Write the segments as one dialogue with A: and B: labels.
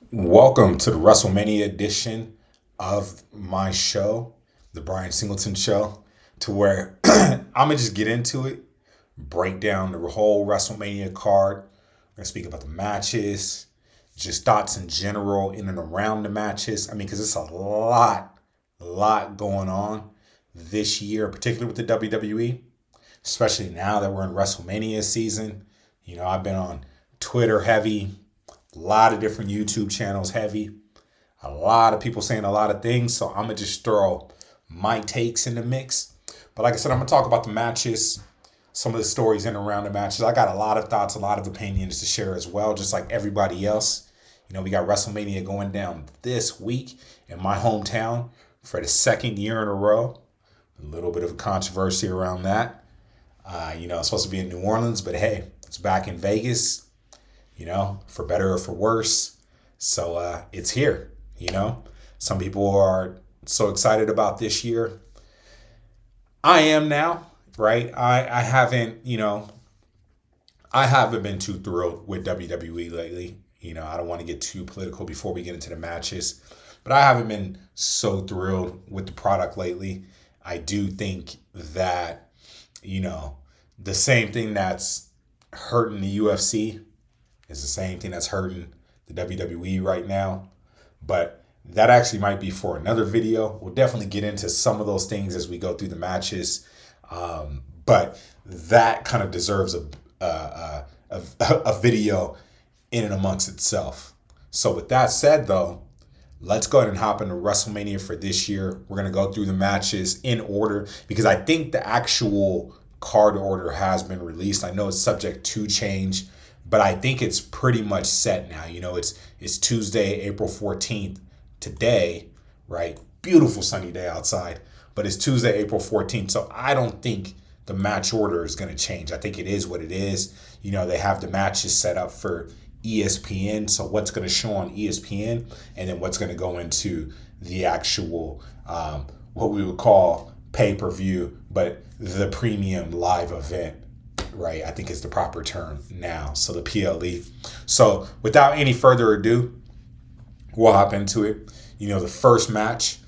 A: Welcome to the WrestleMania edition of my show, the Brian Singleton Show, to where I'm gonna just get into it, break down the whole WrestleMania card. We're gonna speak about the matches, just thoughts in general in and around the matches. I mean, because it's a lot going on this year, particularly with the WWE, especially now that we're in WrestleMania season. I've been on Twitter heavy, a lot of different YouTube channels heavy, a lot of people saying a lot of things. So I'm gonna just throw my takes in the mix. But like I said, I'm gonna talk about the matches, some of the stories in and around the matches. I got a lot of thoughts, a lot of opinions to share as well, just like everybody else. We got WrestleMania going down this week in my hometown for the second year in a row. A little bit of a controversy around that. It's supposed to be in New Orleans, but hey, it's back in Vegas, for better or for worse. So it's here. Some people are so excited about this year. I am now, right? I haven't been too thrilled with WWE lately. I don't want to get too political before we get into the matches, but I haven't been so thrilled with the product lately. I do think that, the same thing that's hurting the UFC is the same thing that's hurting the WWE right now. But that actually might be for another video. We'll definitely get into some of those things as we go through the matches. But that kind of deserves a video in and amongst itself. So with that said, though, let's go ahead and hop into WrestleMania for this year. We're going to go through the matches in order because I think the actual card order has been released. I know it's subject to change, but I think it's pretty much set now. It's Tuesday, April 14th today, right? Beautiful sunny day outside, but it's Tuesday, April 14th. So I don't think the match order is going to change. I think it is what it is. They have the matches set up for ESPN. So what's going to show on ESPN and then what's going to go into the actual, what we would call pay-per-view, but the premium live event, right? I think is the proper term now. So the PLE. So without any further ado, we'll hop into it. The first match,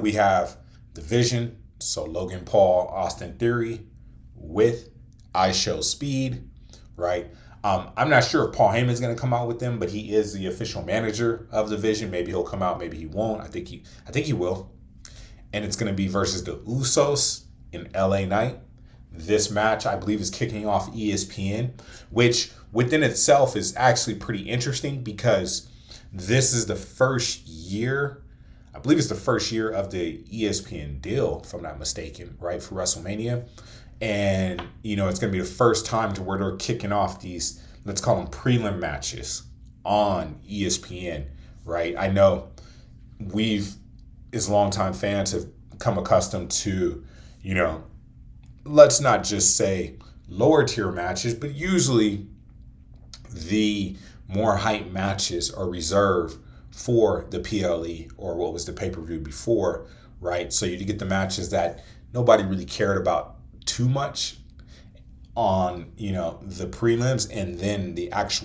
A: we have Division. So Logan Paul, Austin Theory with I Show Speed, right? I'm not sure if Paul Heyman's going to come out with them, but he is the official manager of the Division. Maybe he'll come out, maybe he won't. I think he will. And it's going to be versus the Usos in LA Knight. This match, I believe, is kicking off ESPN, which within itself is actually pretty interesting because this is the first year, I believe it's the first year of the ESPN deal, if I'm not mistaken, right, for WrestleMania. And, it's going to be the first time to where they're kicking off these, let's call them prelim matches on ESPN, right? I know we've, as longtime fans, have come accustomed to, let's not just say lower tier matches, but usually the more hype matches are reserved for the PLE or what was the pay-per-view before, right? So you get the matches that nobody really cared about too much on, the prelims, and then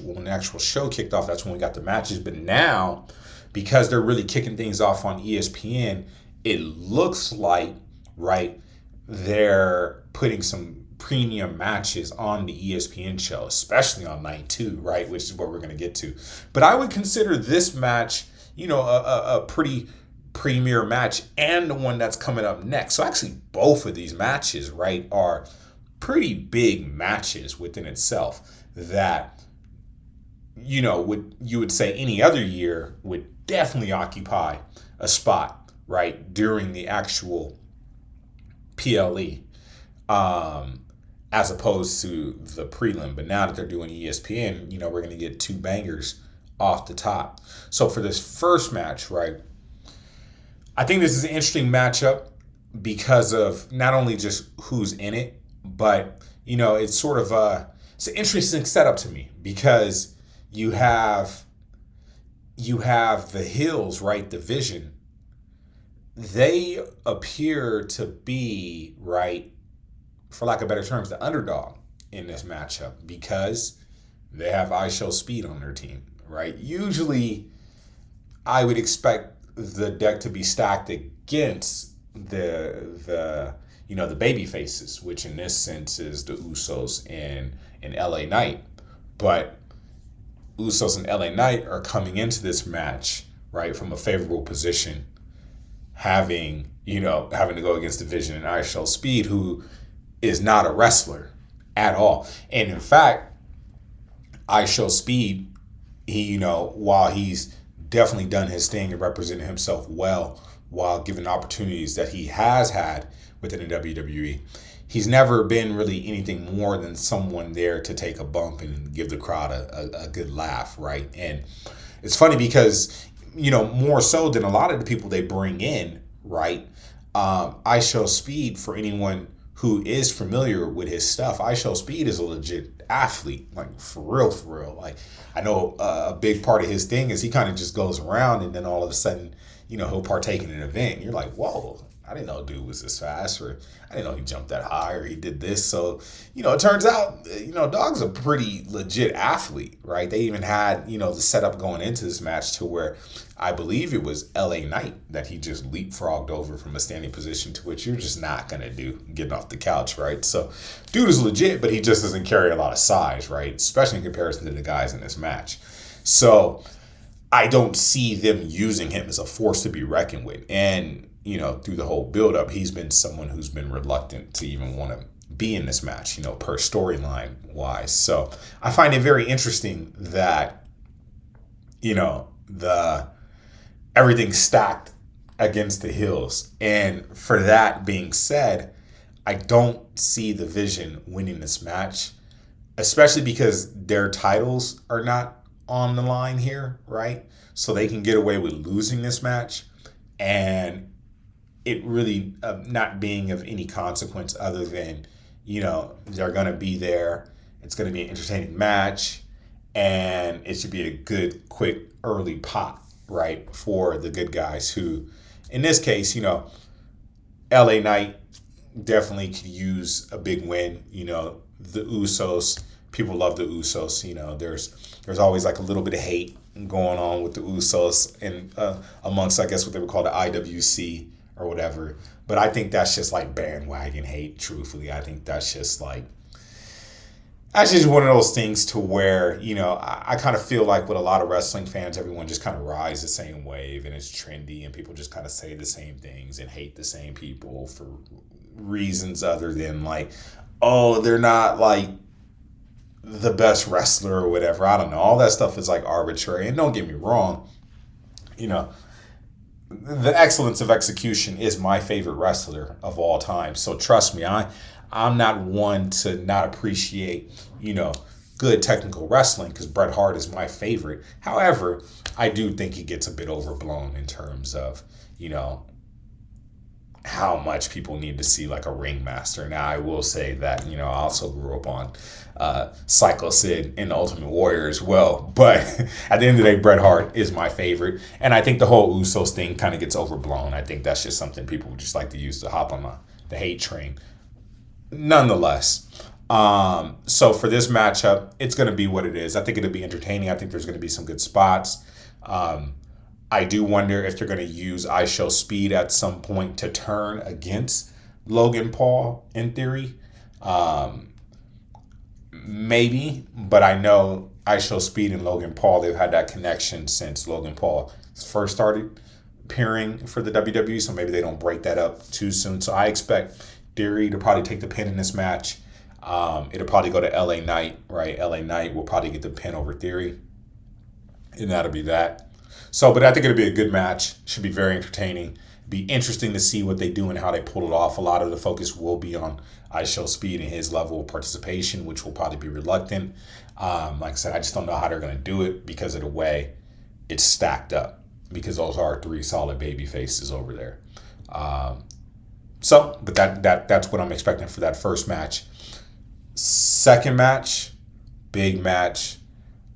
A: when the actual show kicked off, that's when we got the matches. But now, because they're really kicking things off on ESPN, it looks like, right, they're putting some premium matches on the ESPN show, especially on night 2, right, which is what we're going to get to. But I would consider this match, a pretty premier match, and the one that's coming up next. So actually both of these matches, right, are pretty big matches within itself that, you would say any other year would definitely occupy a spot, right, during the actual PLE, as opposed to the prelim. But now that they're doing ESPN, we're going to get 2 bangers off the top. So for this first match, right, I think this is an interesting matchup because of not only just who's in it, but, it's sort of it's an interesting setup to me because you have the Hills, right, Division. They appear to be, right, for lack of better terms, the underdog in this matchup because they have I Show Speed on their team, right? Usually, I would expect the deck to be stacked against the baby faces, which in this sense is the Usos and LA Knight. But Usos and LA Knight are coming into this match, right, from a favorable position, having to go against Division and ISO Speed, who is not a wrestler at all. And in fact, ISO Speed, while he's definitely done his thing and represented himself well while given opportunities that he has had within the WWE, he's never been really anything more than someone there to take a bump and give the crowd a good laugh, right? And it's funny because, more so than a lot of the people they bring in, right? ISO Speed, for anyone who is familiar with his stuff, ISO Speed is a legit athlete, like for real. Like, I know a big part of his thing is he kind of just goes around and then all of a sudden, he'll partake in an event. And you're like, whoa, I didn't know dude was this fast, or I didn't know he jumped that high, or he did this. So, it turns out, Dog's a pretty legit athlete, right? They even had, the setup going into this match to where I believe it was LA Knight that he just leapfrogged over from a standing position, to which you're just not going to do getting off the couch, right? So, dude is legit, but he just doesn't carry a lot of size, right? Especially in comparison to the guys in this match. So, I don't see them using him as a force to be reckoned with. And, through the whole buildup, he's been someone who's been reluctant to even want to be in this match, per storyline wise. So I find it very interesting that, the everything's stacked against the Hills. And for that being said, I don't see the Vision winning this match, especially because their titles are not on the line here, right? So they can get away with losing this match and it really not being of any consequence other than, they're going to be there. It's going to be an entertaining match and it should be a good, quick, early pop, right, for the good guys who, in this case, LA Knight definitely could use a big win. The Usos, people love the Usos. There's always like a little bit of hate going on with the Usos and amongst, I guess, what they would call the IWC or whatever. But I think that's just like bandwagon hate, truthfully. I think that's just one of those things to where, I kind of feel like with a lot of wrestling fans, everyone just kind of rides the same wave and it's trendy and people just kind of say the same things and hate the same people for reasons other than like, oh, they're not like the best wrestler or whatever. I don't know. All that stuff is like arbitrary. And don't get me wrong, the excellence of execution is my favorite wrestler of all time. So trust me, I'm not one to not appreciate, good technical wrestling because Bret Hart is my favorite. However, I do think he gets a bit overblown in terms of, how much people need to see like a ringmaster. Now, I will say that, I also grew up on Psycho Sid and the Ultimate Warrior as well. But at the end of the day, Bret Hart is my favorite. And I think the whole Usos thing kind of gets overblown. I think that's just something people would just like to use to hop on the hate train. Nonetheless, so for this matchup, it's going to be what it is. I think it'll be entertaining. I think there's going to be some good spots. I do wonder if they're going to use ISO Speed at some point to turn against Logan Paul, in theory. Maybe, but I know ISO Speed and Logan Paul, they've had that connection since Logan Paul first started appearing for the WWE, so maybe they don't break that up too soon. So I expect Theory to probably take the pin in this match. It'll probably go to LA Knight, right? LA Knight will probably get the pin over Theory, and that'll be that. So, but I think it'll be a good match. Should be very entertaining. Be interesting to see what they do and how they pull it off. A lot of the focus will be on ISO Speed and his level of participation, which will probably be reluctant. Like I said, I just don't know how they're going to do it because of the way it's stacked up, because those are three solid baby faces over there. But that's what I'm expecting for that first match. Second match, big match,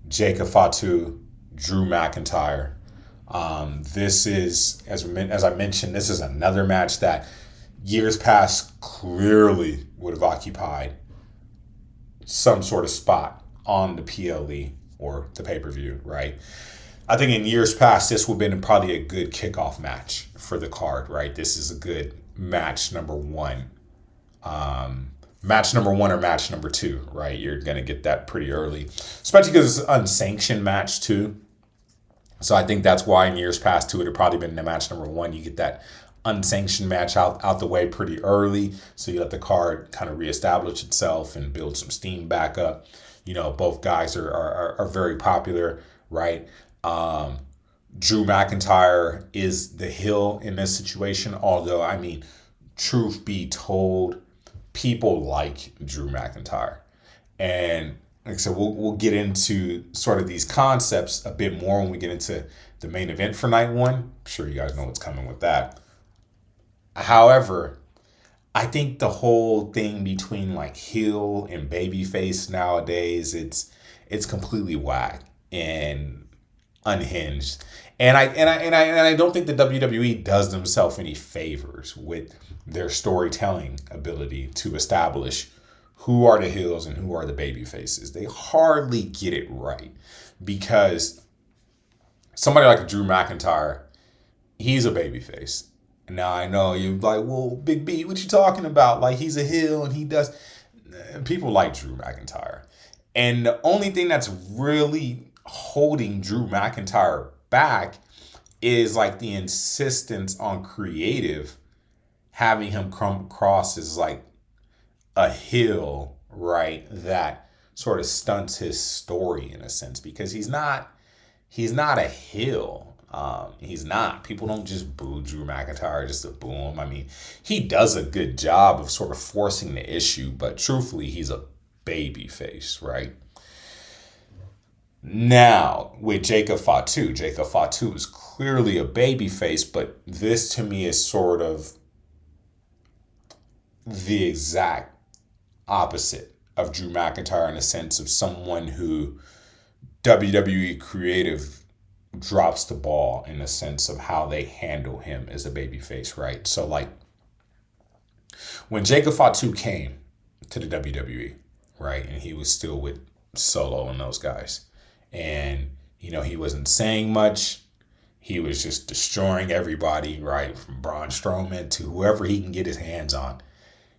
A: Jacob Fatu, Drew McIntyre. This is, as I mentioned, this is another match that years past clearly would have occupied some sort of spot on the PLE or the pay-per-view, right? I think in years past, this would have been probably a good kickoff match for the card, right? This is a good match number one. Match number one or match number two, right? You're going to get that pretty early, especially because it's an unsanctioned match too. So I think that's why in years past too, it would have probably been the match number one. You get that unsanctioned match out the way pretty early. So you let the card kind of reestablish itself and build some steam back up. You know, both guys are very popular, right? Drew McIntyre is the heel in this situation. Although, I mean, truth be told, people like Drew McIntyre. And like I said, we'll get into sort of these concepts a bit more when we get into the main event for night one. I'm sure you guys know what's coming with that. However, I think the whole thing between like heel and babyface nowadays, it's completely whack and unhinged. And I don't think the WWE does themselves any favors with their storytelling ability to establish who are the heels and who are the baby faces. They hardly get it right, because somebody like Drew McIntyre, he's a baby face. Now I know you're like, well, Big B, what you talking about? Like, he's a heel and he does. People like Drew McIntyre. And the only thing that's really holding Drew McIntyre back is like the insistence on creative having him come across as like a heel, right? That sort of stunts his story in a sense, because he's not a heel. He's not. People don't just boo Drew McIntyre just to boo him. I mean, he does a good job of sort of forcing the issue, but truthfully, he's a baby face, right? Now, with Jacob Fatu is clearly a baby face, but this to me is sort of the exact opposite of Drew McIntyre, in a sense of someone who WWE creative drops the ball in the sense of how they handle him as a babyface, right? So like when Jacob Fatu came to the WWE, right, and he was still with Solo and those guys, and you know, he wasn't saying much. He was just destroying everybody, right, from Braun Strowman to whoever he can get his hands on.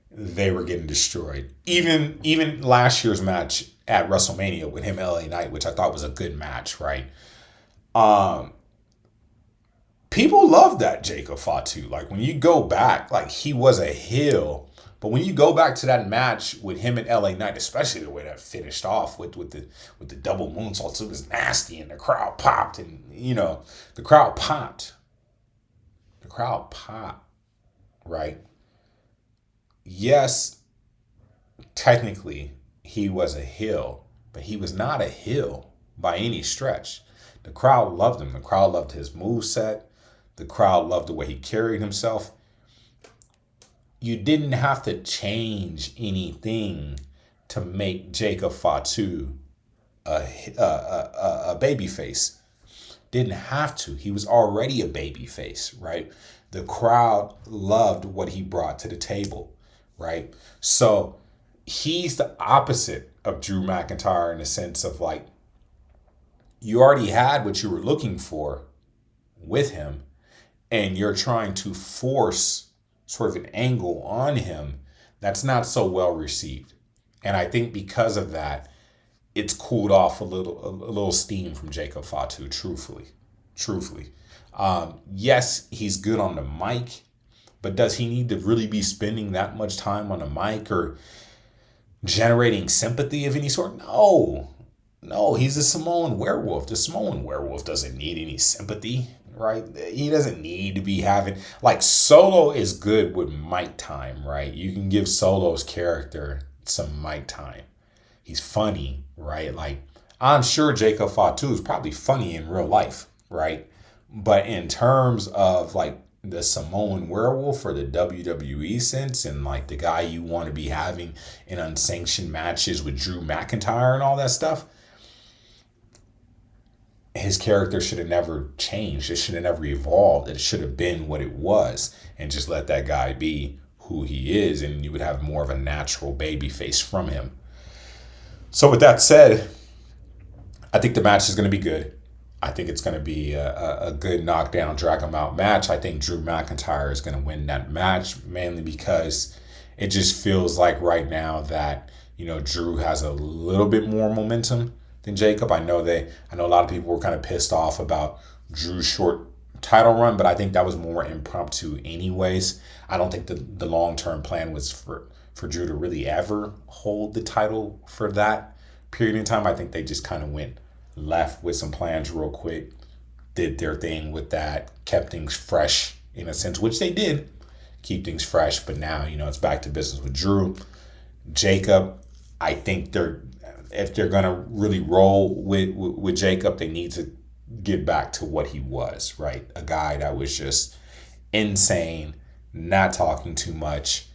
A: They were getting destroyed. Even last year's match at WrestleMania with him and LA Knight, which I thought was a good match, right? People love that Jacob Fatu. Like when you go back, like he was a heel, but when you go back to that match with him and LA Knight, especially the way that finished off with the double moonsaults, it was nasty, and the crowd popped, and you know, the crowd popped, right? Yes, technically he was a heel, but he was not a heel by any stretch. The crowd loved him. The crowd loved his moveset. The crowd loved the way he carried himself. You didn't have to change anything to make Jacob Fatu a babyface. Didn't have to. He was already a babyface, right? The crowd loved what he brought to the table, right? So he's the opposite of Drew McIntyre in the sense of like, you already had what you were looking for with him, and you're trying to force sort of an angle on him that's not so well received. And I think because of that, it's cooled off a little steam from Jacob Fatu, truthfully. Yes, he's good on the mic, but does he need to really be spending that much time on the mic or generating sympathy of any sort? No, he's a Samoan werewolf. The Samoan werewolf doesn't need any sympathy, right? He doesn't need to be having, like, Solo is good with mic time, right? You can give Solo's character some mic time. He's funny, right? Like, I'm sure Jacob Fatu is probably funny in real life, right? But in terms of, like, the Samoan werewolf or the WWE sense, and like the guy you want to be having in unsanctioned matches with Drew McIntyre and all that stuff, his character should have never changed. It should have never evolved. It should have been what it was, and just let that guy be who he is, and you would have more of a natural baby face from him. So with that said, I think the match is going to be good. I think it's going to be a good knockdown, drag 'em out match. I think Drew McIntyre is going to win that match, mainly because it just feels like right now that, Drew has a little bit more momentum than Jacob. I know a lot of people were kind of pissed off about Drew's short title run, but I think that was more impromptu anyways. I don't think the long-term plan was for Drew to really ever hold the title for that period in time. I think they just kind of went left with some plans real quick, did their thing with that, kept things fresh in a sense, which they did keep things fresh. But now, it's back to business with Drew. Jacob, I think if they're gonna really roll with Jacob, they need to get back to what he was, right? A guy that was just insane, not talking too much,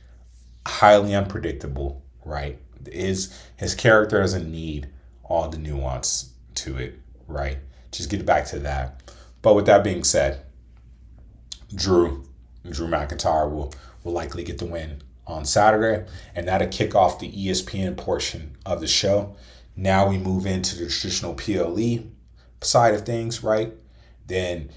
A: highly unpredictable, right? His character doesn't need all the nuance to it, right? Just get back to that. But with that being said, Drew McIntyre will likely get the win on Saturday, and that'll kick off the ESPN portion of the show. Now we move into the traditional PLE side of things, right? Then,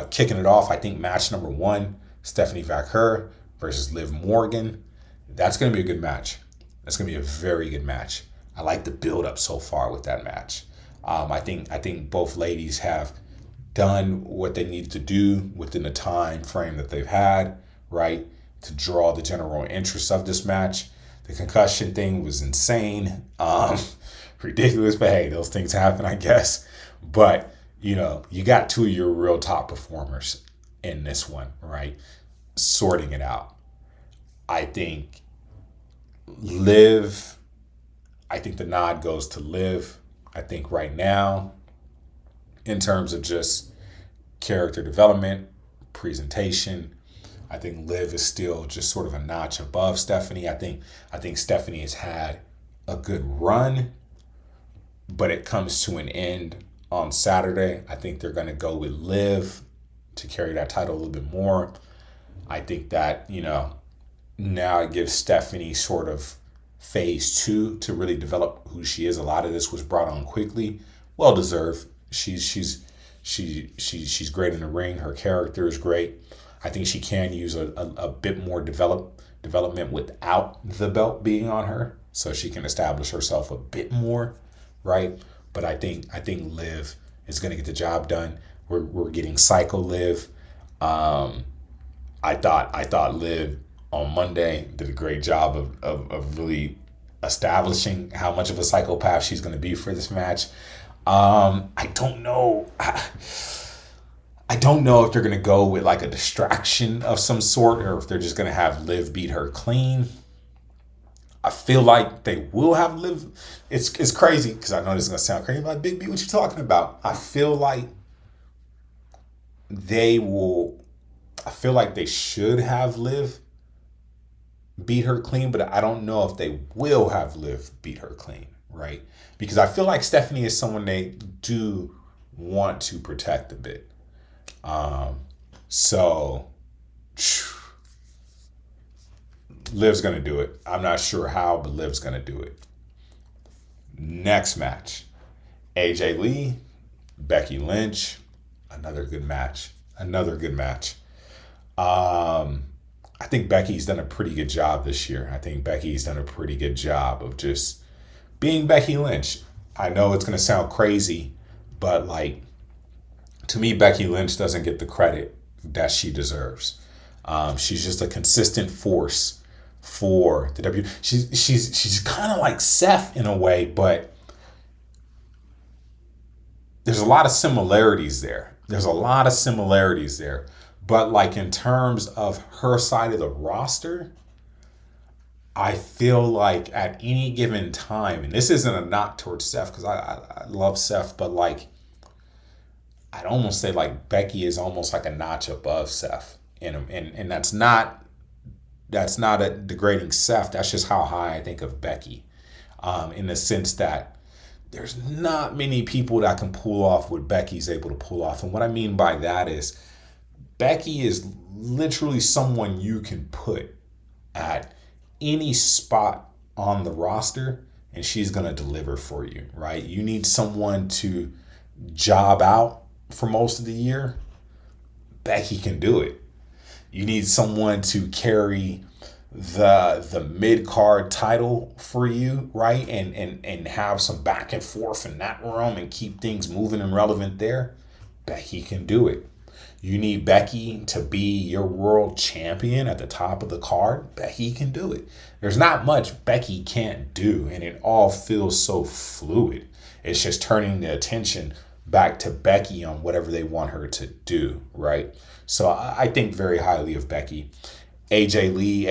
A: kicking it off, I think match number 1, Stephanie Vaquer versus Liv Morgan. That's going to be a good match. That's going to be a very good match. I like the build up so far with that match. I think both ladies have done what they needed to do within the time frame that they've had, right, to draw the general interest of this match. The concussion thing was insane, ridiculous, but hey, those things happen, I guess. But you got 2 of your real top performers in this one, right, sorting it out. I think the nod goes to Liv. I think right now, in terms of just character development, presentation, I think Liv is still just sort of a notch above Stephanie. I think Stephanie has had a good run, but it comes to an end on Saturday. I think they're going to go with Liv to carry that title a little bit more. I think that, now it gives Stephanie sort of phase 2 to really develop who she is. A lot of this was brought on quickly, well deserved. She's great in the ring. Her character is great. I think she can use a bit more development without the belt being on her, so she can establish herself a bit more, right? But I think Liv is going to get the job done. We're getting Psycho Liv. I thought Liv on Monday did a great job of really establishing how much of a psychopath she's going to be for this match. I don't know. I don't know if they're going to go with like a distraction of some sort, or if they're just going to have Liv beat her clean. I feel like they will have Liv. It's crazy because I know this is going to sound crazy, but Big B, what you talking about? I feel like they should have Liv beat her clean, but I don't know if they will have Liv beat her clean, right? Because I feel like Stephanie is someone they do want to protect a bit. So Liv's going to do it. I'm not sure how, but Liv's going to do it. Next match, AJ Lee, Becky Lynch. Another good match. I think Becky's done a pretty good job this year. I think Becky's done a pretty good job of just being Becky Lynch. I know it's going to sound crazy, but to me, Becky Lynch doesn't get the credit that she deserves. She's just a consistent force for the WWE. She's kind of like Seth in a way, but there's a lot of similarities there. But in terms of her side of the roster, I feel like at any given time, and this isn't a knock towards Seth because I love Seth, but I'd almost say Becky is almost like a notch above Seth. And that's not a degrading Seth. That's just how high I think of Becky, in the sense that there's not many people that can pull off what Becky's able to pull off. And what I mean by that is Becky is literally someone you can put at any spot on the roster and she's going to deliver for you, right? You need someone to job out for most of the year, Becky can do it. You need someone to carry the mid card title for you, right? And have some back and forth in that realm and keep things moving and relevant there. Becky can do it. You need Becky to be your world champion at the top of the card. Becky can do it. There's not much Becky can't do, and it all feels so fluid. It's just turning the attention back to Becky on whatever they want her to do, right? So I think very highly of Becky. AJ Lee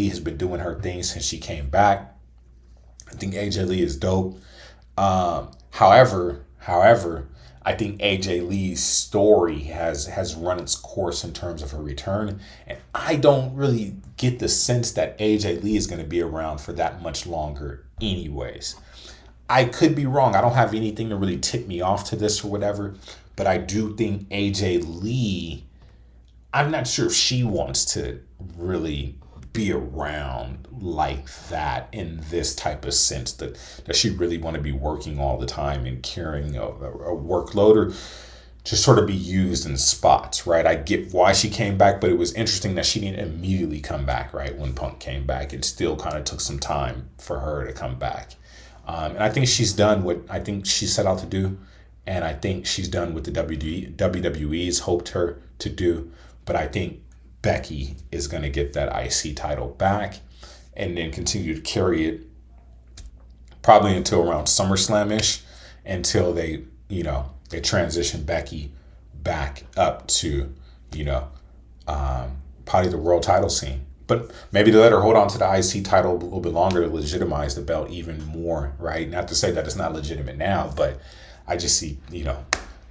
A: has been doing her thing since she came back. I think AJ Lee is dope. However, I think AJ Lee's story has run its course in terms of her return, and I don't really get the sense that AJ Lee is going to be around for that much longer anyways. I could be wrong. I don't have anything to really tip me off to this or whatever, but I do think AJ Lee, I'm not sure if she wants to really be around like that in this type of sense, that she really want to be working all the time and carrying a workload, or just sort of be used in spots, right? I get why she came back, but it was interesting that she didn't immediately come back, right? When Punk came back, it still kind of took some time for her to come back. And I think she's done what I think she set out to do. And I think she's done what the WWE's hoped her to do. But I think Becky is going to get that IC title back and then continue to carry it probably until around SummerSlam-ish, until they transition Becky back up to, probably the world title scene. But maybe to let her hold on to the IC title a little bit longer to legitimize the belt even more, right? Not to say that it's not legitimate now, but I just see,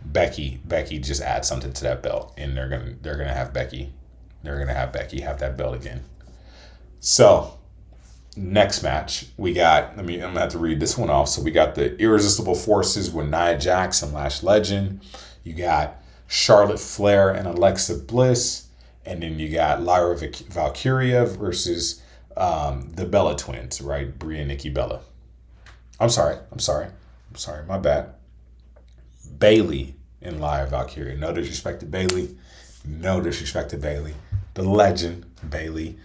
A: Becky just add something to that belt, and they're gonna have Becky have that belt again. So next match we got. I'm gonna have to read this one off. So we got the Irresistible Forces with Nia Jax and Lash Legend. You got Charlotte Flair and Alexa Bliss, and then you got Lyra Valkyria versus the Bella Twins, right? Brie and Nikki Bella. I'm sorry. My bad. Bayley and Lyra Valkyria. No disrespect to Bayley. The legend, Bayley.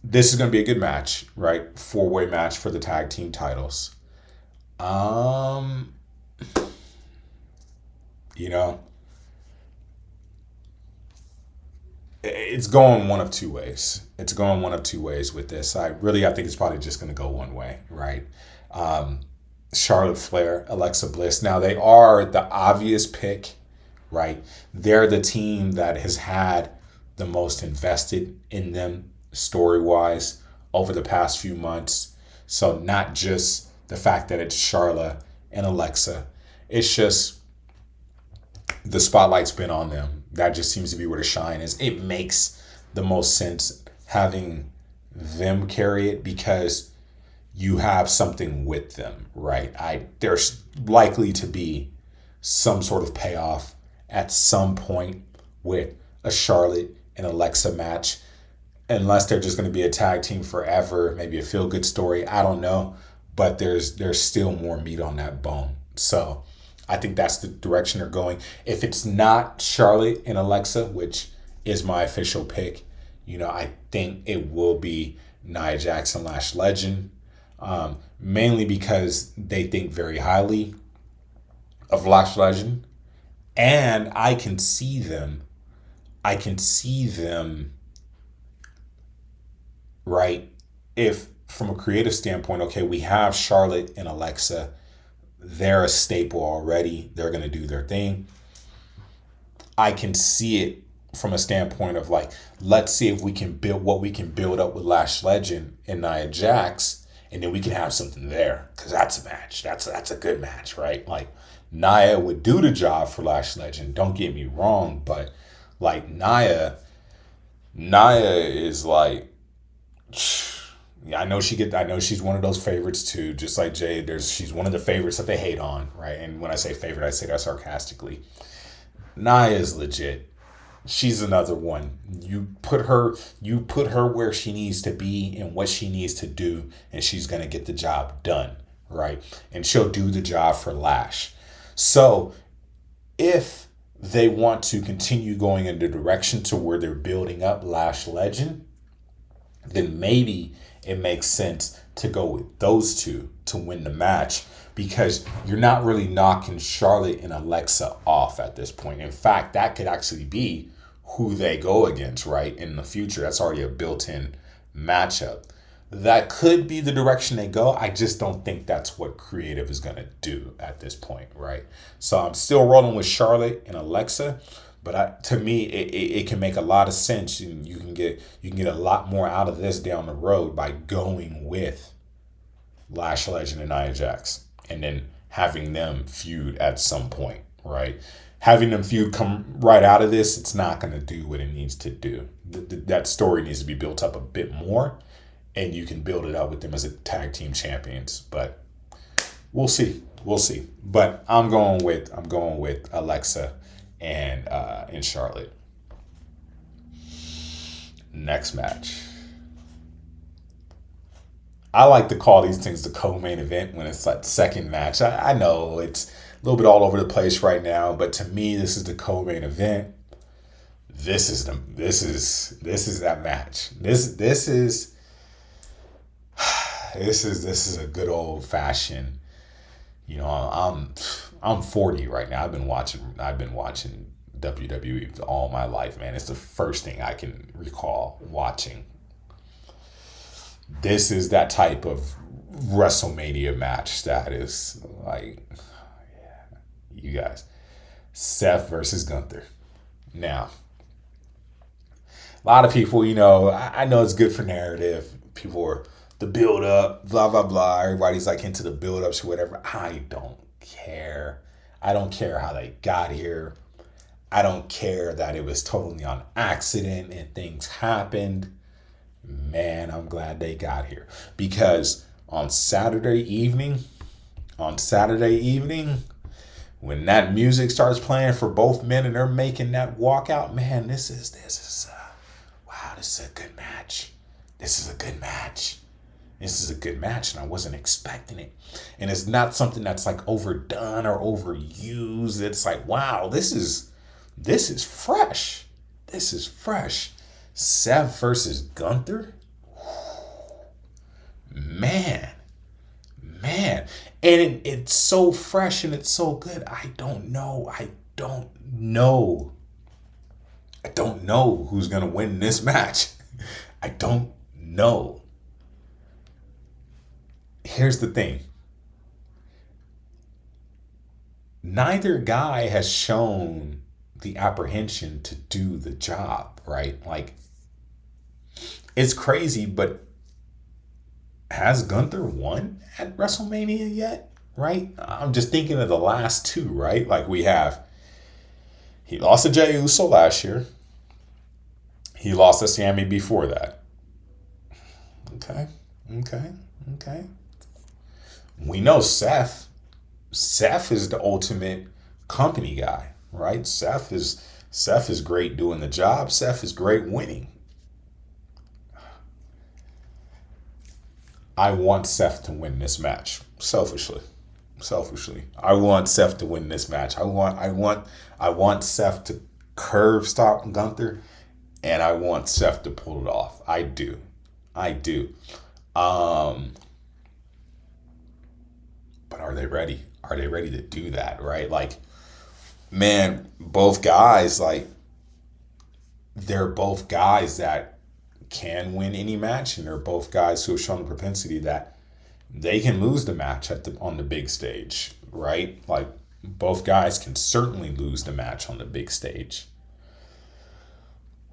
A: This is going to be a good match, right? 4-way match for the tag team titles. It's going one of two ways. With this. I think it's probably just going to go one way, right? Charlotte Flair, Alexa Bliss. Now, they are the obvious pick, right? They're the team that has had the most invested in them story-wise over the past few months. So not just the fact that it's Charlotte and Alexa. It's just the spotlight's been on them. That just seems to be where the shine is. It makes the most sense having them carry it because you have something with them, right? There's likely to be some sort of payoff at some point with a Charlotte and Alexa match, unless they're just going to be a tag team forever, maybe a feel-good story. I don't know, but there's still more meat on that bone. So I think that's the direction they're going. If it's not Charlotte and Alexa, which is my official pick, I think it will be Nia Jax and Lash Legend. Mainly because they think very highly of Lash Legend, and I can see them, right? If from a creative standpoint, okay, we have Charlotte and Alexa, they're a staple already. They're going to do their thing. I can see it from a standpoint of let's see if we can build what we can build up with Lash Legend and Nia Jax. And then we can have something there, because that's a match. That's a good match, right? Nia would do the job for Lash Legend. Don't get me wrong, but Nia is I know she's one of those favorites too. Just like Jade, she's one of the favorites that they hate on, right? And when I say favorite, I say that sarcastically. Nia is legit. She's another one. You put her where she needs to be and what she needs to do, and she's going to get the job done, right? And she'll do the job for Lash. So if they want to continue going in the direction to where they're building up Lash Legend, then maybe it makes sense to go with those two to win the match, because you're not really knocking Charlotte and Alexa off at this point. In fact, that could actually be who they go against, right, in the future. That's already a built-in matchup. That could be the direction they go. I just don't think that's what creative is going to do at this point, right? So I'm still rolling with Charlotte and Alexa, but to me, it can make a lot of sense. You can get a lot more out of this down the road by going with Lash Legend and Nia Jax, and then having them feud at some point, right? Having them feud come right out of this, it's not going to do what it needs to do. That story needs to be built up a bit more, and you can build it up with them as a tag team champions. But we'll see. But I'm going with Alexa and Charlotte. Next match. I like to call these things the co-main event when it's like second match. I know it's a little bit all over the place right now, but to me, this is the co-main event. This is that match. This is a good old fashioned. You know, I'm 40 right now. I've been watching WWE all my life, man. It's the first thing I can recall watching. This is that type of WrestleMania match that is like, yeah, you guys, Seth versus Gunther. Now, a lot of people, I know it's good for narrative. People are the build up, blah, blah, blah. Everybody's like into the build ups or whatever. I don't care. I don't care how they got here. I don't care that it was totally on accident and things happened. Man, I'm glad they got here, because on Saturday evening, when that music starts playing for both men and they're making that walkout, man, this is wow, this is a good match. This is a good match, and I wasn't expecting it. And it's not something that's like overdone or overused. It's like, wow, this is fresh. This is fresh. Seth versus Gunther. Man. And it's so fresh and it's so good. I don't know who's going to win this match. I don't know. Here's the thing. Neither guy has shown the apprehension to do the job, right? Like, it's crazy, but has Gunther won at WrestleMania yet? Right? I'm just thinking of the last two, right? Like, he lost to Jey Uso last year. He lost to Sammy before that. Okay. We know Seth is the ultimate company guy, right? Seth is great doing the job. Seth is great winning. I want Seth to win this match. Selfishly. I want Seth to win this match. I want Seth to curve stop Gunther, and I want Seth to pull it off. I do. But are they ready? Are they ready to do that, right? Like, man, both guys, like, they're both guys that can win any match, and they're both guys who have shown the propensity that they can lose the match on the big stage, right? Like, both guys can certainly lose the match on the big stage.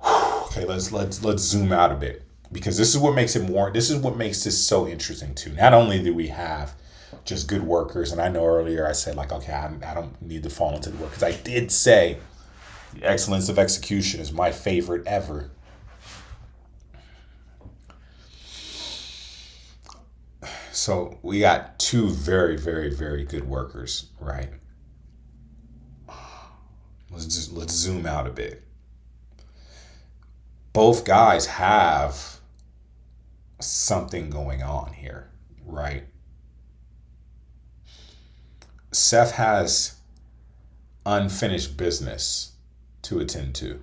A: Okay, let's zoom out a bit, because this is what makes this so interesting too. Not only do we have just good workers, and I know earlier I said, like, okay, I don't need to fall into the work, because I did say the excellence of execution is my favorite ever. So we got two very, very, very good workers, right? Let's zoom out a bit. Both guys have something going on here, right? Seth has unfinished business to attend to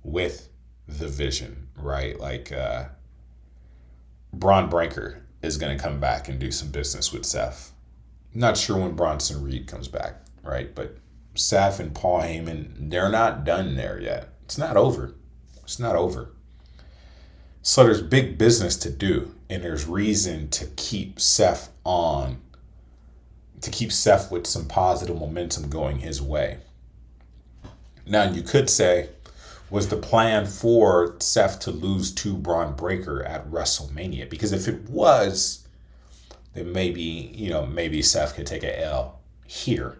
A: with the vision, right? Like Braun Breaker is going to come back and do some business with Seth. Not sure when Bronson Reed comes back, right? But Seth and Paul Heyman, they're not done there yet. It's not over. It's not over. So there's big business to do, and there's reason to keep Seth on, to keep Seth with some positive momentum going his way. Now, you could say, was the plan for Seth to lose to Braun Breaker at WrestleMania? Because if it was, then maybe Seth could take a L here.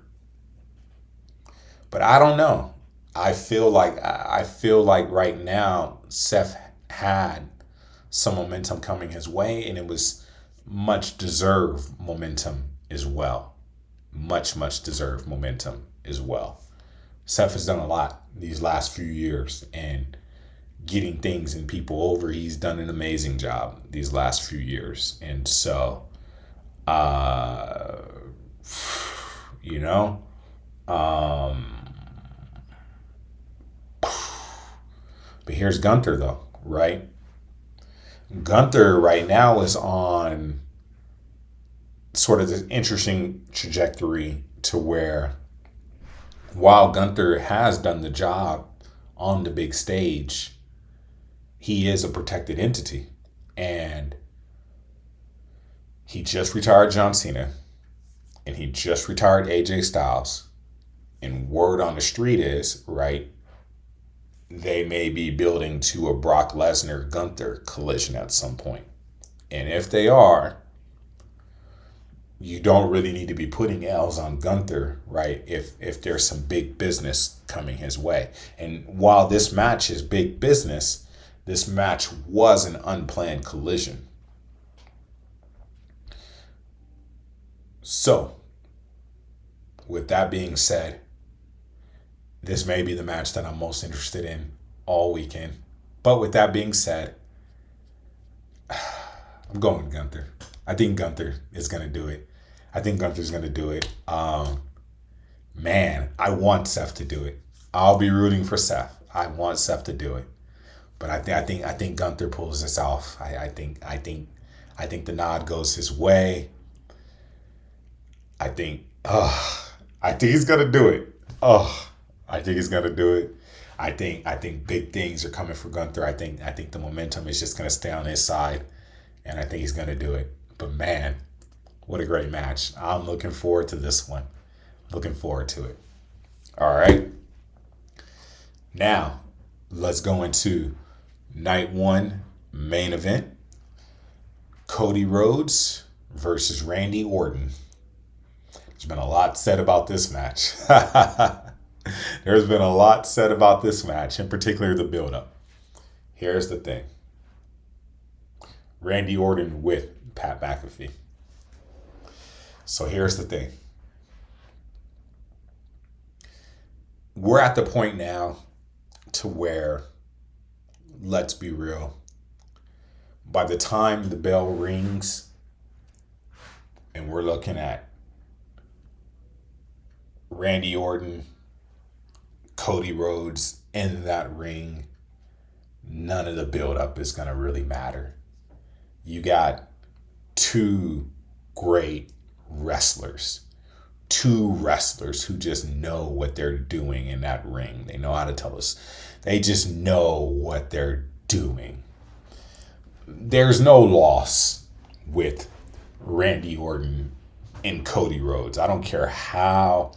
A: But I don't know. I feel like right now Seth had some momentum coming his way, and it was much deserved momentum as well. Much deserved momentum as well. Seth has done a lot these last few years and getting things and people over. He's done an amazing job these last few years. And so, but here's Gunther though, right? Gunther right now is on sort of this interesting trajectory to where while Gunther has done the job on the big stage, he is a protected entity. And he just retired John Cena, and he just retired AJ Styles. And word on the street is, right, they may be building to a Brock Lesnar Gunther collision at some point. And if they are, you don't really need to be putting L's on Gunther, right? If there's some big business coming his way. And while this match is big business, this match was an unplanned collision. So, with that being said, this may be the match that I'm most interested in all weekend. But with that being said, I'm going with Gunther. I think Gunther is going to do it. I think Gunther's going to do it. Man, I want Seth to do it. I'll be rooting for Seth. I want Seth to do it. But I think Gunther pulls this off. I think the nod goes his way. I think he's going to do it. I think he's going to do it. I think big things are coming for Gunther. I think the momentum is just going to stay on his side, and I think he's going to do it. But man, what a great match. I'm looking forward to this one. Looking forward to it. All right. Now, let's go into night one main event. Cody Rhodes versus Randy Orton. There's been a lot said about this match. There's been a lot said about this match, in particular the build-up. Here's the thing. Randy Orton with Pat McAfee. So here's the thing. We're at the point now to where, let's be real, by the time the bell rings and we're looking at Randy Orton, Cody Rhodes in that ring, none of the build-up is going to really matter. You got two great wrestlers. Two wrestlers who just know what they're doing in that ring. They know how to tell us. They just know what they're doing. There's no loss with Randy Orton and Cody Rhodes. I don't care how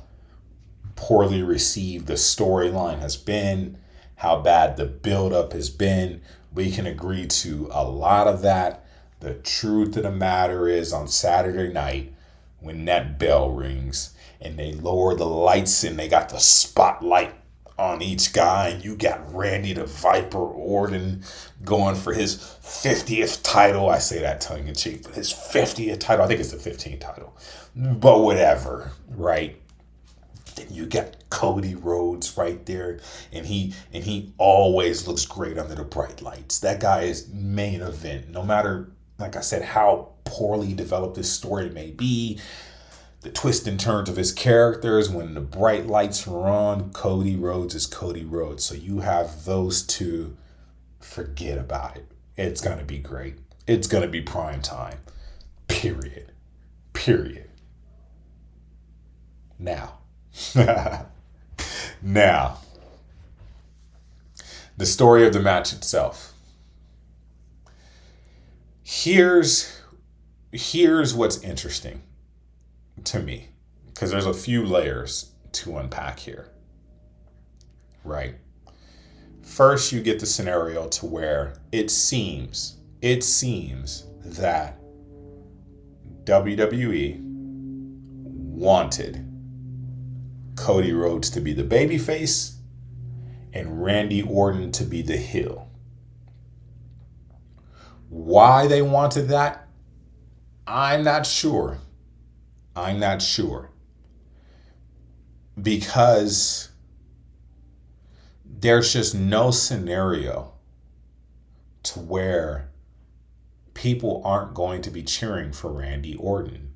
A: poorly received the storyline has been, how bad the build-up has been. We can agree to a lot of that. The truth of the matter is, on Saturday night, when that bell rings and they lower the lights and they got the spotlight on each guy, and you got Randy the Viper Orton going for his 50th title. I say that tongue in cheek, but his 50th title. I think it's the 15th title, but whatever, right? Then you got Cody Rhodes right there, and he always looks great under the bright lights. That guy is main event. No matter, like I said, how poorly developed this story may be, the twists and turns of his characters. When the bright lights were on, Cody Rhodes is Cody Rhodes. So you have those two. Forget about it. It's going to be great. It's going to be prime time. Period. Now. Now. The story of the match itself. Here's what's interesting to me, because there's a few layers to unpack here, right? First, you get the scenario to where it seems that WWE wanted Cody Rhodes to be the babyface and Randy Orton to be the heel. Why they wanted that, I'm not sure. Because there's just no scenario to where people aren't going to be cheering for Randy Orton.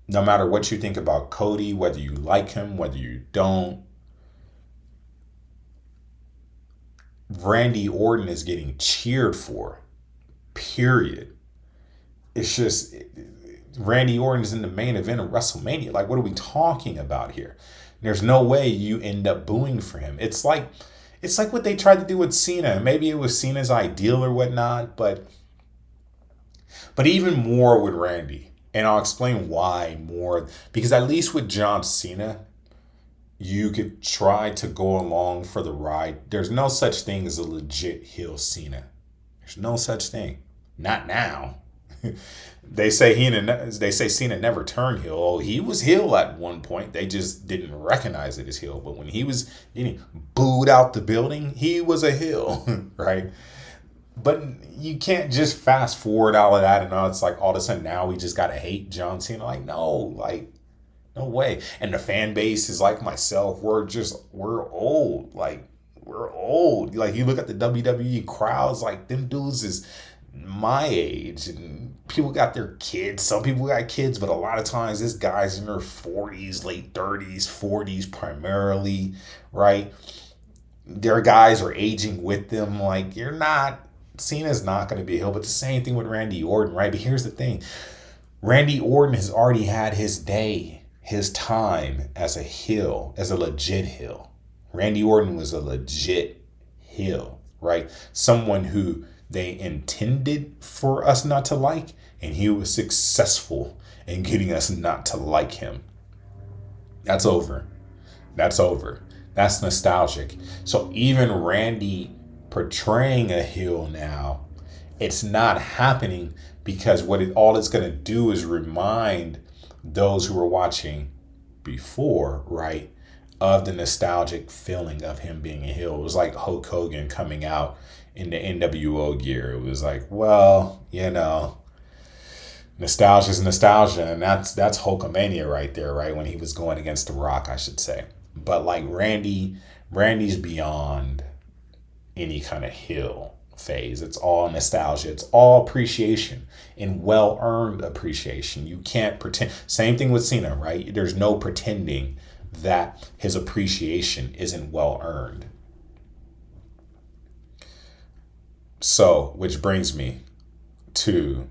A: No matter what you think about Cody, whether you like him, whether you don't, Randy Orton is getting cheered for. Period. It's just Randy Orton is in the main event of WrestleMania. Like, what are we talking about here? There's no way you end up booing for him. It's like what they tried to do with Cena. Maybe it was Cena's ideal or whatnot, but even more with Randy. And I'll explain why more. Because at least with John Cena, you could try to go along for the ride. There's no such thing as a legit heel Cena. There's no such thing. Not now. They say Cena never turned heel. Oh, he was heel at one point. They just didn't recognize it as heel. But when he was getting booed out the building, he was a heel, right? But you can't just fast forward all of that and now it's like all of a sudden now we just gotta hate John Cena. Like, no way. And the fan base is like myself. We're old. Like, we're old. Like, you look at the WWE crowds, like, them dudes is my age, and people got their kids. Some people got kids, but a lot of times this guy's in their 40s, late 30s, 40s primarily, right? Their guys are aging with them. Like, Cena's not going to be a heel, but the same thing with Randy Orton, right? But here's the thing. Randy Orton has already had his day, his time as a heel, as a legit heel. Randy Orton was a legit heel, right? Someone who they intended for us not to like, and he was successful in getting us not to like him. That's over. That's nostalgic. So even Randy portraying a heel now, it's not happening because all it's going to do is remind those who were watching before, right, of the nostalgic feeling of him being a heel. It was like Hulk Hogan coming out in the NWO gear. It was like, well, nostalgia is nostalgia, and that's Hulkamania right there, right? When he was going against The Rock, I should say. But like Randy's beyond any kind of heel phase. It's all nostalgia. It's all appreciation and well-earned appreciation. You can't pretend. Same thing with Cena, right? There's no pretending that his appreciation isn't well-earned. So, which brings me to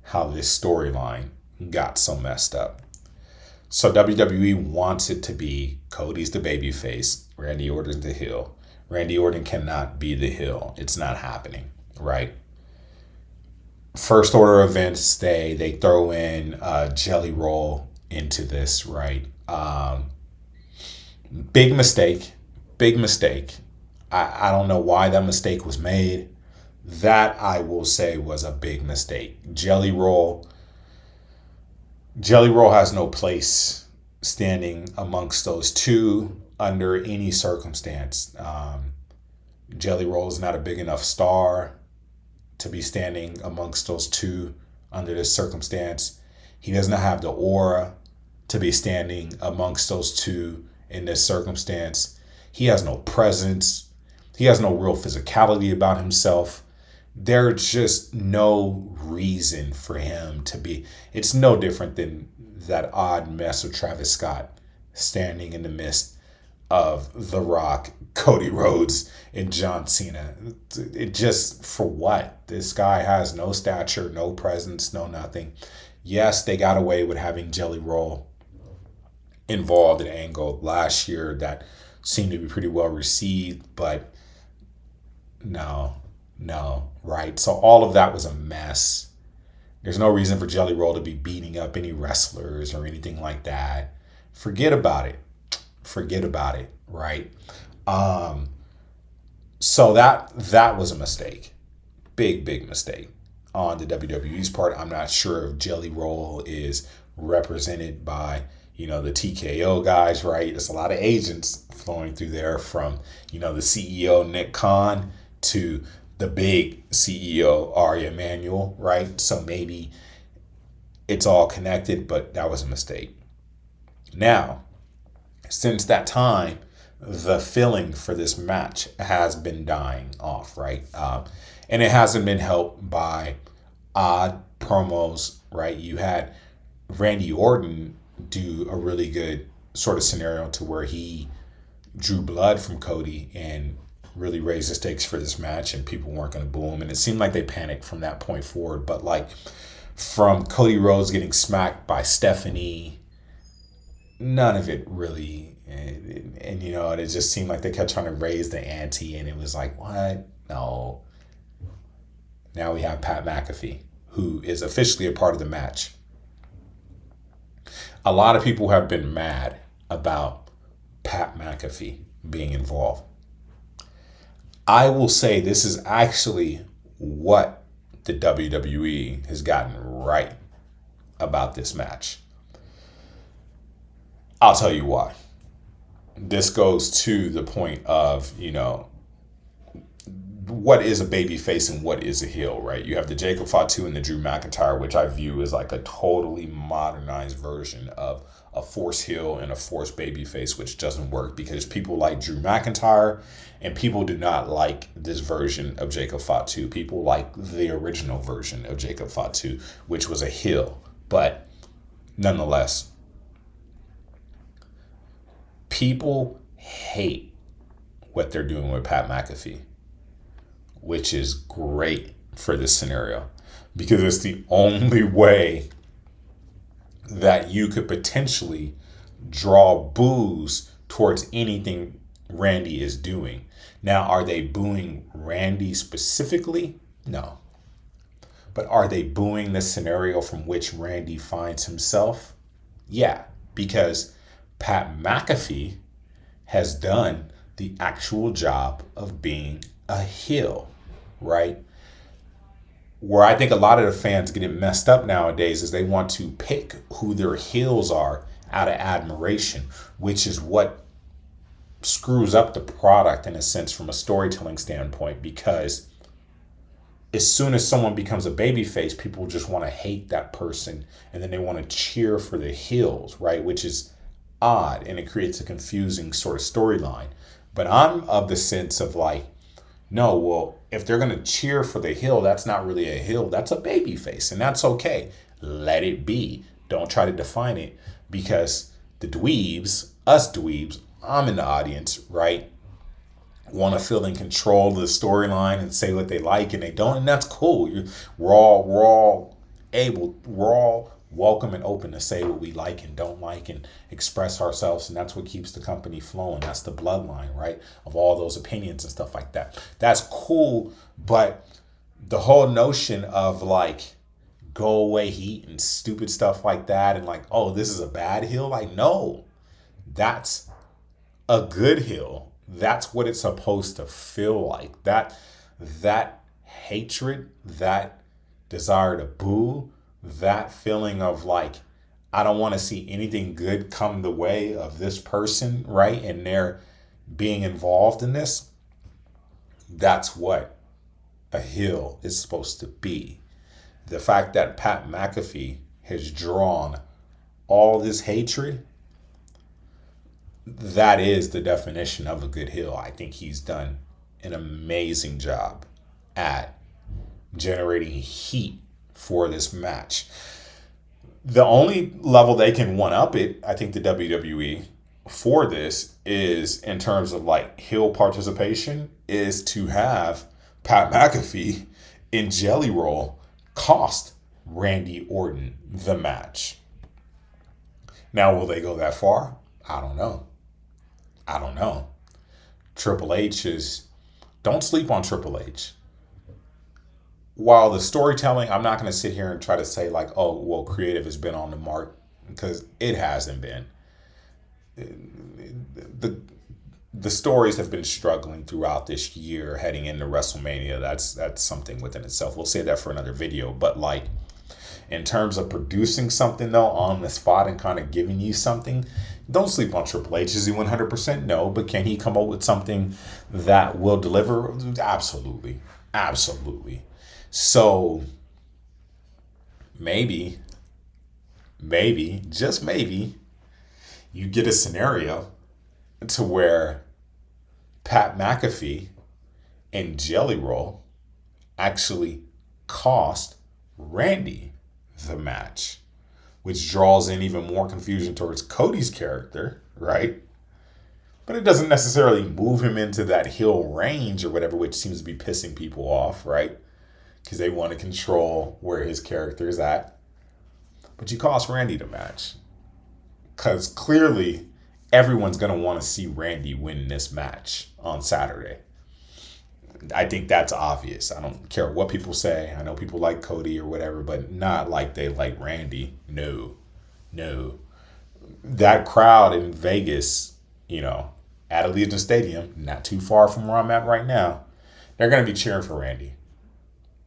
A: how this storyline got so messed up. So WWE wants it to be Cody's the babyface, Randy Orton's the heel. Randy Orton cannot be the heel. It's not happening, right? First order events, they throw in Jelly Roll into this, right? Big mistake. I don't know why that mistake was made. That, I will say, was a big mistake. Jelly Roll has no place standing amongst those two under any circumstance. Jelly Roll is not a big enough star to be standing amongst those two under this circumstance. He does not have the aura to be standing amongst those two in this circumstance. He has no presence. He has no real physicality about himself. There's just no reason for him to be. It's no different than that odd mess of Travis Scott standing in the midst of The Rock, Cody Rhodes, and John Cena. It just, for what? This guy has no stature, no presence, no nothing. Yes, they got away with having Jelly Roll involved in Angle last year. That seemed to be pretty well received, but no, right? So all of that was a mess. There's no reason for Jelly Roll to be beating up any wrestlers or anything like that. Forget about it. Right? So that was a mistake. Big mistake on the WWE's part. I'm not sure if Jelly Roll is represented by, the TKO guys, right? There's a lot of agents flowing through there from, the CEO, Nick Khan, to the big CEO, Ari Emanuel, right? So maybe it's all connected, but that was a mistake. Now, since that time, the feeling for this match has been dying off, right? And it hasn't been helped by odd promos, right? You had Randy Orton do a really good sort of scenario to where he drew blood from Cody and really raised the stakes for this match, and people weren't going to boo him. And it seemed like they panicked from that point forward. But like from Cody Rhodes getting smacked by Stephanie, none of it really. And it just seemed like they kept trying to raise the ante, and it was like, what? No. Now we have Pat McAfee, who is officially a part of the match. A lot of people have been mad about Pat McAfee being involved. I will say this is actually what the WWE has gotten right about this match. I'll tell you why. This goes to the point of, what is a baby face and what is a heel, right? You have the Jacob Fatu and the Drew McIntyre, which I view as like a totally modernized version of a force heel and a force baby face, which doesn't work because people like Drew McIntyre and people do not like this version of Jacob Fatu. People like the original version of Jacob Fatu, which was a heel. But nonetheless, people hate what they're doing with Pat McAfee, which is great for this scenario because it's the only way that you could potentially draw boos towards anything Randy is doing. Now, are they booing Randy specifically? No. But are they booing the scenario from which Randy finds himself? Yeah, because Pat McAfee has done the actual job of being a heel, right? Where I think a lot of the fans get it messed up nowadays is they want to pick who their heels are out of admiration, which is what screws up the product in a sense from a storytelling standpoint, because as soon as someone becomes a babyface, people just want to hate that person and then they want to cheer for the heels, right? Which is odd and it creates a confusing sort of storyline. But I'm of the sense of like, no, well, if they're going to cheer for the heel, that's not really a heel. That's a baby face, and that's okay. Let it be. Don't try to define it, because the dweebs, us dweebs, I'm in the audience, right, want to feel in control of the storyline and say what they like, and they don't, and that's cool. We're all welcome and open to say what we like and don't like and express ourselves, and that's what keeps the company flowing. That's the bloodline, right, of all those opinions and stuff like that. That's cool, but the whole notion of like go away heat and stupid stuff like that and like, oh, this is a bad heel, like, no, that's a good heel. That's what it's supposed to feel like. That hatred, that desire to boo, that feeling of like, I don't want to see anything good come the way of this person, right? And they're being involved in this. That's what a heel is supposed to be. The fact that Pat McAfee has drawn all this hatred, that is the definition of a good heel. I think he's done an amazing job at generating heat for this match. The only level they can one up it, I think, the WWE for this is in terms of like heel participation, is to have Pat McAfee in Jelly Roll cost Randy Orton the match. Now, will they go that far? I don't know. I don't know. Triple H is. Don't sleep on Triple H. While the storytelling, I'm not going to sit here and try to say, like, oh, well, creative has been on the mark, because it hasn't been. The the stories have been struggling throughout this year heading into WrestleMania. That's something within itself. We'll say that for another video. But like, in terms of producing something though on the spot and kind of giving you something, don't sleep on Triple H. Is he 100%? No, but can he come up with something that will deliver? Absolutely, absolutely. So maybe, just maybe, you get a scenario to where Pat McAfee and Jelly Roll actually cost Randy the match, which draws in even more confusion towards Cody's character, right? But it doesn't necessarily move him into that heel range or whatever, which seems to be pissing people off, right? Because they want to control where his character is at. But you cost Randy the match. Because clearly everyone's going to want to see Randy win this match on Saturday. I think that's obvious. I don't care what people say. I know people like Cody or whatever, but not like they like Randy. No. That crowd in Vegas, at Allegiant Stadium, not too far from where I'm at right now, they're going to be cheering for Randy.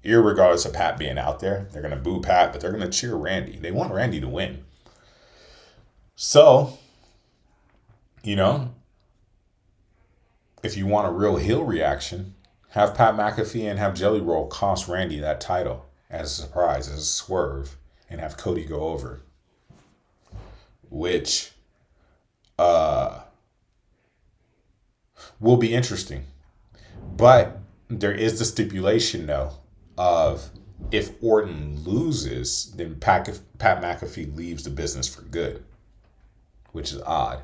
A: Irregardless of Pat being out there, they're going to boo Pat, but they're going to cheer Randy. They want Randy to win. So, if you want a real heel reaction, have Pat McAfee and have Jelly Roll cost Randy that title as a surprise, as a swerve, and have Cody go over. Which will be interesting. But there is the stipulation, though, of if Orton loses, then Pat McAfee leaves the business for good, which is odd.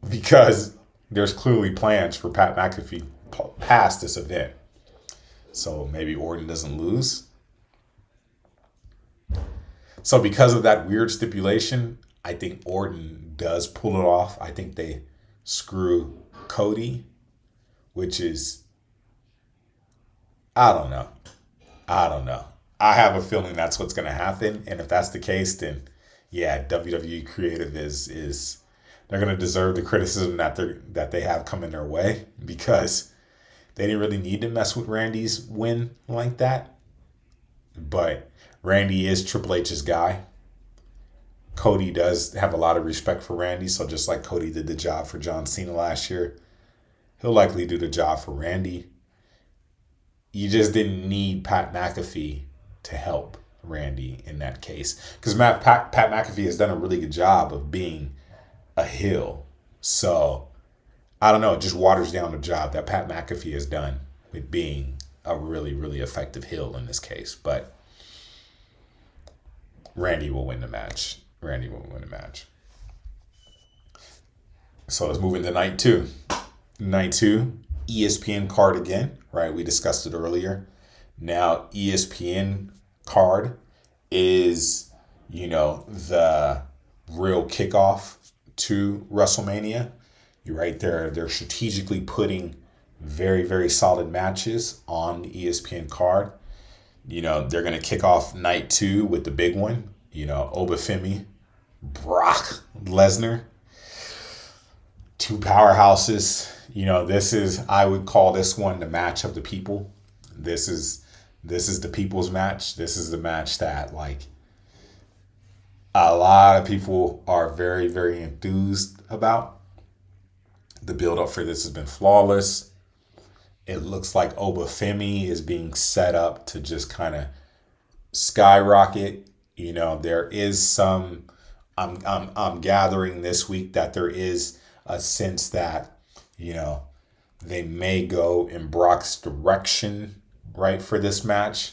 A: Because there's clearly plans for Pat McAfee past this event. So maybe Orton doesn't lose. So because of that weird stipulation, I think Orton does pull it off. I think they screw Cody, which is, I don't know. I have a feeling that's what's going to happen. And if that's the case, then yeah, WWE creative is they're going to deserve the criticism that they have coming their way, because they didn't really need to mess with Randy's win like that. But Randy is Triple H's guy. Cody does have a lot of respect for Randy, so just like Cody did the job for John Cena last year, he'll likely do the job for Randy. You just didn't need Pat McAfee to help Randy in that case, because Pat McAfee has done a really good job of being a heel. So I don't know, it just waters down the job that Pat McAfee has done with being a really, really effective heel in this case. But Randy will win the match. So let's move into night two. Night two, ESPN card again, right? We discussed it earlier. Now ESPN card is, the real kickoff to WrestleMania. You're right there. They're strategically putting very, very solid matches on the ESPN card. They're going to kick off night two with the big one. Obafemi, Brock Lesnar. Two powerhouses. I would call this one the match of the people. This is the people's match. This is the match that, like, a lot of people are very, very enthused about. The build-up for this has been flawless. It looks like Obafemi is being set up to just kind of skyrocket. There is some. I'm gathering this week that there is a sense that they may go in Brock's direction, right, for this match,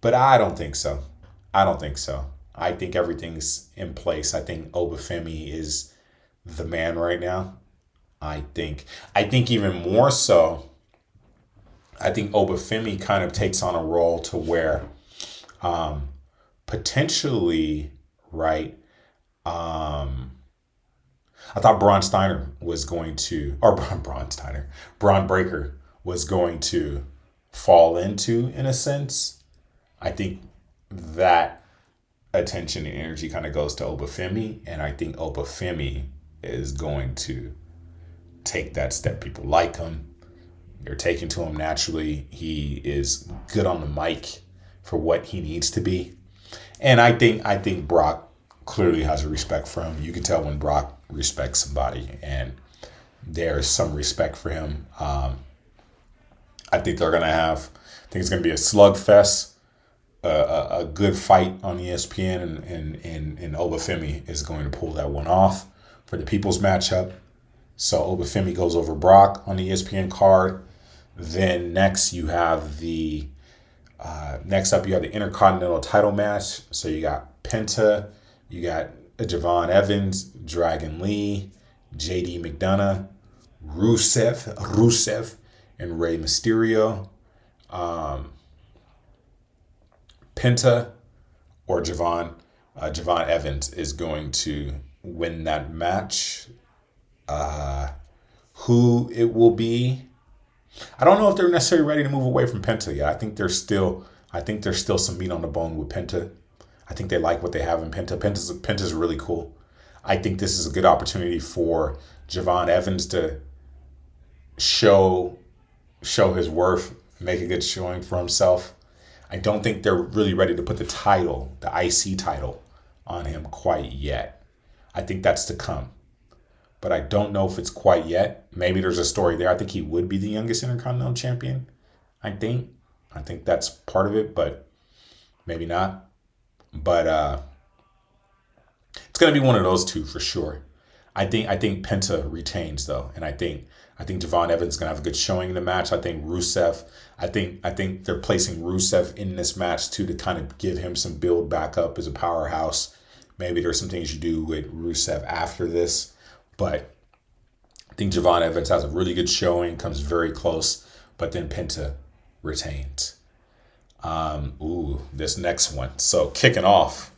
A: but I don't think so. I don't think so. I think everything's in place. I think Obafemi is the man right now. I think even more so, I think Obafemi kind of takes on a role to where potentially, right? Um, I thought Braun Steiner was going to, or Braun Steiner, Braun Breaker was going to fall into, in a sense. I think that attention and energy kind of goes to Obafemi, and I think Obafemi is going to take that step. People like him. They're taking to him naturally. He is good on the mic for what he needs to be. And I think Brock clearly has a respect for him. You can tell when Brock respects somebody, and there's some respect for him. I think they're gonna have. I think it's gonna be a slugfest, a good fight on ESPN, and Obafemi is going to pull that one off for the people's matchup. So Obafemi goes over Brock on the ESPN card. Then next up you have the Intercontinental title match. So you got Penta, you got Javon Evans, Dragon Lee, JD McDonough, Rusev, and Rey Mysterio. Penta or Javon Evans is going to win that match. Who it will be, I don't know if they're necessarily ready to move away from Penta yet. I think there's still some meat on the bone with Penta. I think they like what they have in Penta. Penta's really cool. I think this is a good opportunity for Javon Evans to show his worth, make a good showing for himself. I don't think they're really ready to put the IC title, on him quite yet. I think that's to come, but I don't know if it's quite yet. Maybe there's a story there. I think he would be the youngest Intercontinental Champion. I think that's part of it, but maybe not. But it's gonna be one of those two for sure. I think Penta retains though, and I think Javon Evans is gonna have a good showing in the match. I think Rusev. I think they're placing Rusev in this match too to kind of give him some build back up as a powerhouse. Maybe there's some things you do with Rusev after this, but I think Javon Evans has a really good showing, comes very close, but then Penta retains. This next one. So kicking off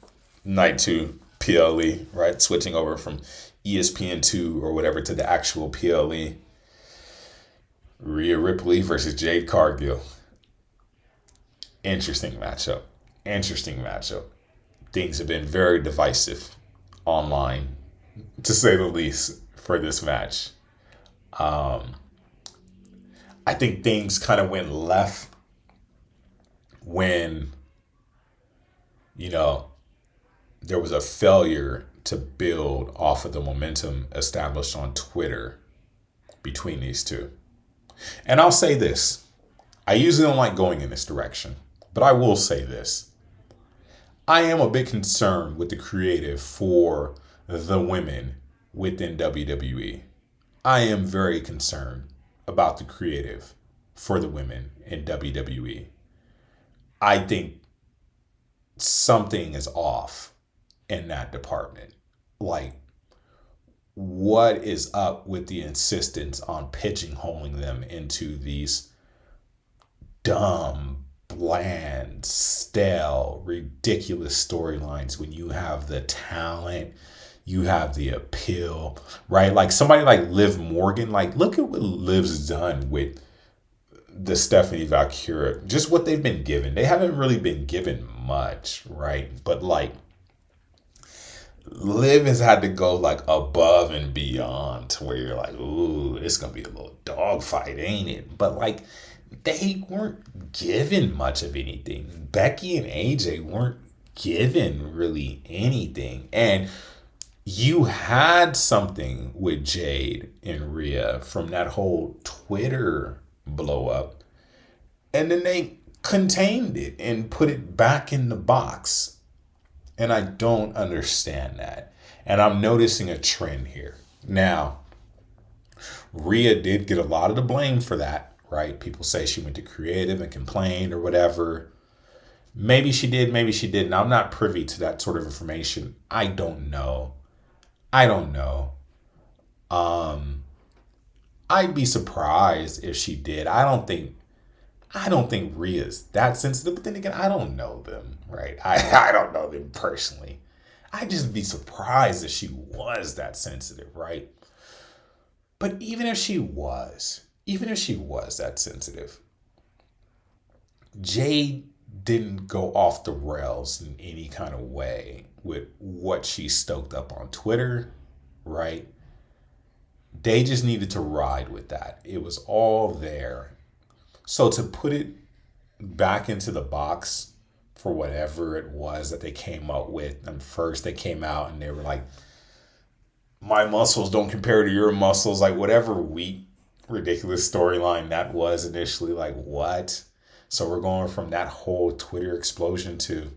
A: night two PLE, right? Switching over from ESPN2 or whatever to the actual PLE. Rhea Ripley versus Jade Cargill. Interesting matchup. Things have been very divisive online, to say the least, for this match. I think things kind of went left when, there was a failure to build off of the momentum established on Twitter between these two. And I'll say this. I usually don't like going in this direction, but I will say this. I am a bit concerned with the creative for the women within WWE. I am very concerned about the creative for the women in WWE. I think something is off in that department. Like, what is up with the insistence on pigeonholing them into these dumb, bland, stale, ridiculous storylines when you have the talent, you have the appeal, right? Like somebody like Liv Morgan, like look at what Liv's done with the Stephanie Valkyria, just what they've been given. They haven't really been given much, right? But like Liv has had to go like above and beyond to where you're like, ooh, it's gonna be a little dogfight, ain't it? But like they weren't given much of anything. Becky and AJ weren't given really anything. And you had something with Jade and Rhea from that whole Twitter blow up. And then they contained it and put it back in the box. And I don't understand that. And I'm noticing a trend here. Now, Rhea did get a lot of the blame for that, right? People say she went to creative and complained or whatever. Maybe she did, maybe she didn't. I'm not privy to that sort of information. I don't know. I don't know. Um, I'd be surprised if she did. I don't think Rhea's that sensitive, but then again, I don't know them, right? I don't know them personally. I'd just be surprised if she was that sensitive, right? But even if she was that sensitive, Jade didn't go off the rails in any kind of way with what she stoked up on Twitter, right? They just needed to ride with that. It was all there. So to put it back into the box for whatever it was that they came up with, and first they came out and they were like, my muscles don't compare to your muscles, like whatever weak, ridiculous storyline that was initially, like what? So we're going from that whole Twitter explosion to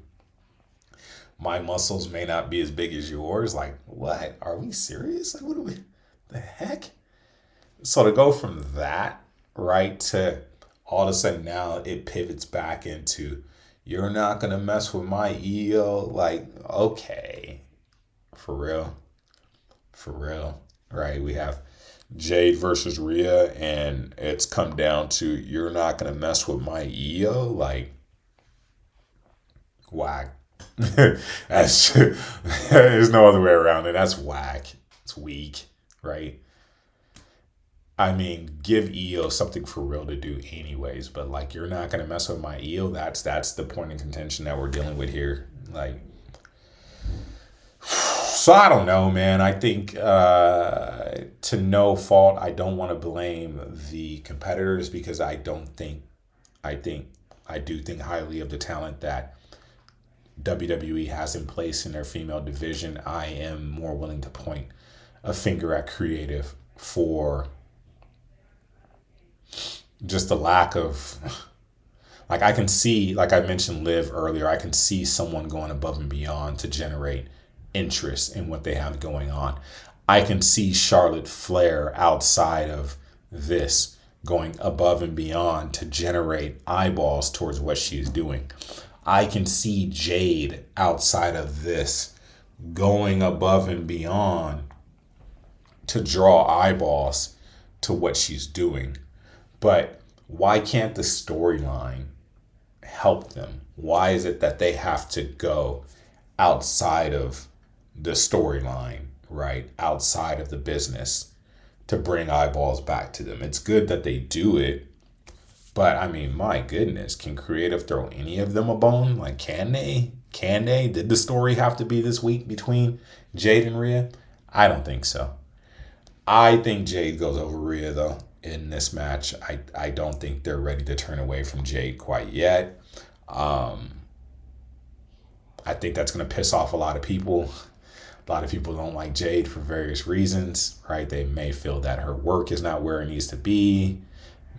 A: my muscles may not be as big as yours. Like, what? Are we serious? Like, what are we? The heck? So to go from that, right, to all of a sudden now it pivots back into you're not gonna mess with my ego. Like, okay, for real, for real, right? We have Jade versus Rhea, and it's come down to you're not gonna mess with my ego. Like, whack. That's there's no other way around it. That's whack. It's weak, right? I mean, give EO something for real to do anyways, but like you're not gonna mess with my EO. That's the point of contention that we're dealing with here. Like, so I don't know, man. I think to no fault, I don't want to blame the competitors because I think I do think highly of the talent that WWE has in place in their female division. I am more willing to point a finger at creative for just the lack of, like, I can see, like I mentioned Liv earlier, I can see someone going above and beyond to generate interest in what they have going on. I can see Charlotte Flair outside of this going above and beyond to generate eyeballs towards what she's doing. I can see Jade outside of this going above and beyond to draw eyeballs to what she's doing. But why can't the storyline help them? Why is it that they have to go outside of the storyline, right? Outside of the business to bring eyeballs back to them? It's good that they do it, but I mean, my goodness, can creative throw any of them a bone? Like, can they? Can they? Did the story have to be this week between Jade and Rhea? I don't think so. I think Jade goes over Rhea though in this match. I don't think they're ready to turn away from Jade quite yet. Um, I think that's going to piss off a lot of people. A lot of people don't like Jade for various reasons, right? They may feel that her work is not where it needs to be.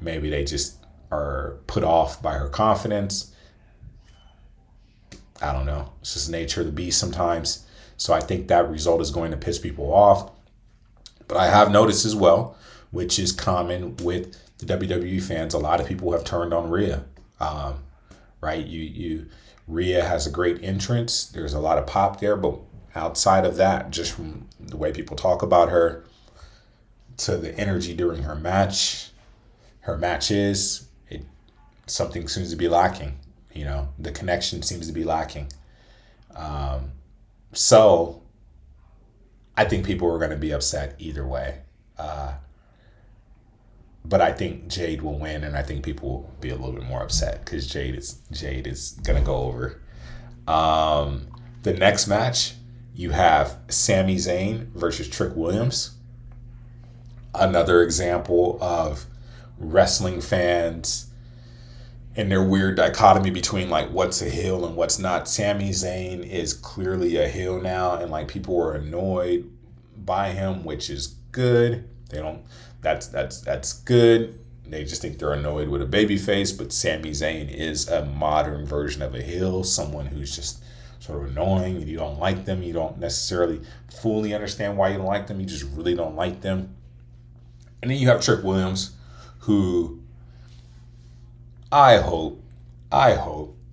A: Maybe they just are put off by her confidence. I don't know. It's just the nature of the beast sometimes. So I think that result is going to piss people off. But I have noticed as well, which is common with the WWE fans, a lot of people have turned on Rhea. Right? Rhea has a great entrance. There's a lot of pop there, but outside of that, just from the way people talk about her to the energy during her matches, something seems to be lacking. You know, the connection seems to be lacking. So I think people are going to be upset either way. But I think Jade will win, and I think people will be a little bit more upset because Jade is going to go over. The next match, you have Sami Zayn versus Trick Williams. Another example of wrestling fans and their weird dichotomy between like what's a heel and what's not. Sami Zayn is clearly a heel now, and like people were annoyed by him, which is good. They don't. That's good. They just think they're annoyed with a baby face, but Sami Zayn is a modern version of a heel, someone who's just sort of annoying and you don't like them. You don't necessarily fully understand why you don't like them. You just really don't like them. And then you have Trick Williams, who I hope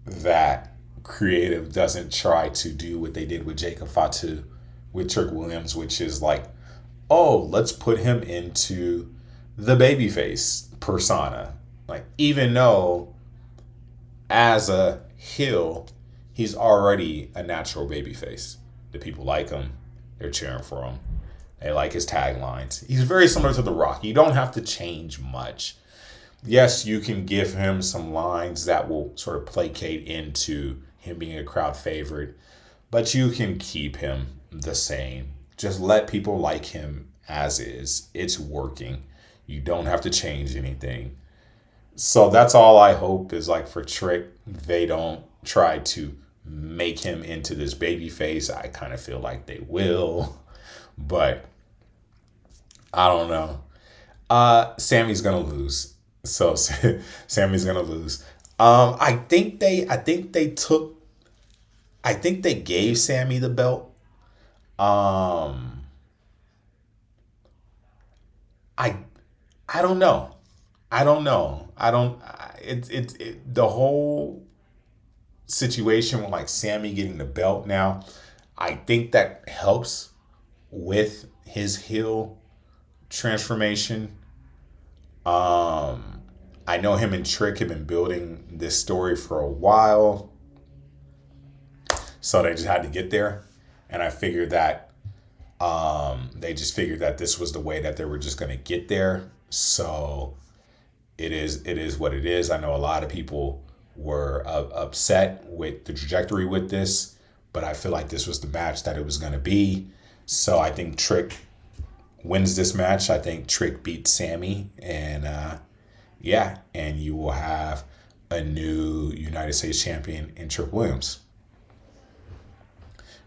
A: that creative doesn't try to do what they did with Jacob Fatu with Trick Williams, which is like, oh, let's put him into the babyface persona. Like, even though as a heel, he's already a natural babyface. The people like him. They're cheering for him. They like his taglines. He's very similar to The Rock. You don't have to change much. Yes, you can give him some lines that will sort of placate into him being a crowd favorite, but you can keep him the same. Just let people like him as is. It's working. You don't have to change anything. So that's all I hope is like for Trick. They don't try to make him into this baby face. I kind of feel like they will, but I don't know. Sammy's gonna lose. So Sammy's gonna lose. I think they gave Sammy the belt. Um, I I don't know. I don't know. I don't. The whole situation with like Sammy getting the belt now. I think that helps with his heel transformation. Um, I know him and Trick have been building this story for a while, so they just had to get there. And I figured that they just figured that this was the way that they were just going to get there. So it is what it is. I know a lot of people were upset with the trajectory with this, but I feel like this was the match that it was going to be. So I think Trick wins this match. I think Trick beats Sammy, and yeah, and you will have a new United States champion in Trick Williams.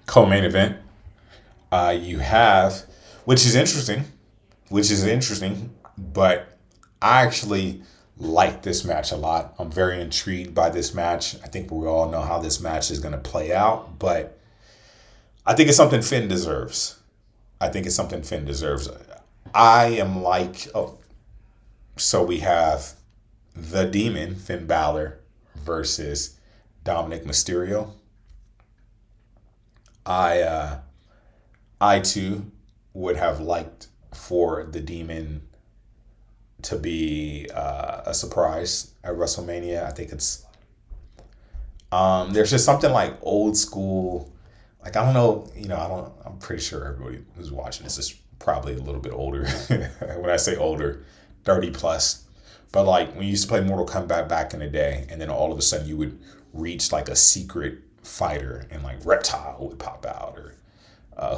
A: Co-main event, you have, which is interesting, but I actually like this match a lot. I'm very intrigued by this match. I think we all know how this match is going to play out, but I think it's something Finn deserves. I think it's something Finn deserves. I am like, oh, so we have the Demon, Finn Balor, versus Dominic Mysterio. I I too would have liked for the Demon to be a surprise at WrestleMania. I think it's there's just something like old school. Like, I don't know, I'm pretty sure everybody who's watching this is probably a little bit older. When I say older, 30 plus. But like when you used to play Mortal Kombat back in the day, and then all of a sudden you would reach like a secret fighter and like Reptile would pop out, or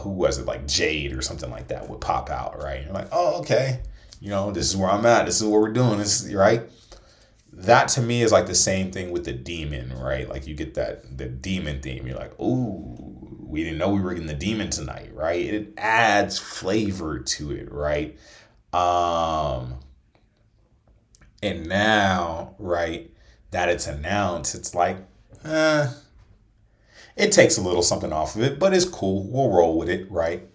A: who was it, like Jade or something like that would pop out, right? And you're like, oh, okay, this is where I'm at. This is what we're doing. This is right. That to me is like the same thing with the Demon, right? Like you get the Demon theme. You're like, ooh, we didn't know we were getting the Demon tonight, right? It adds flavor to it, right? And now, right, that it's announced, it's like, it takes a little something off of it, but it's cool. We'll roll with it, right?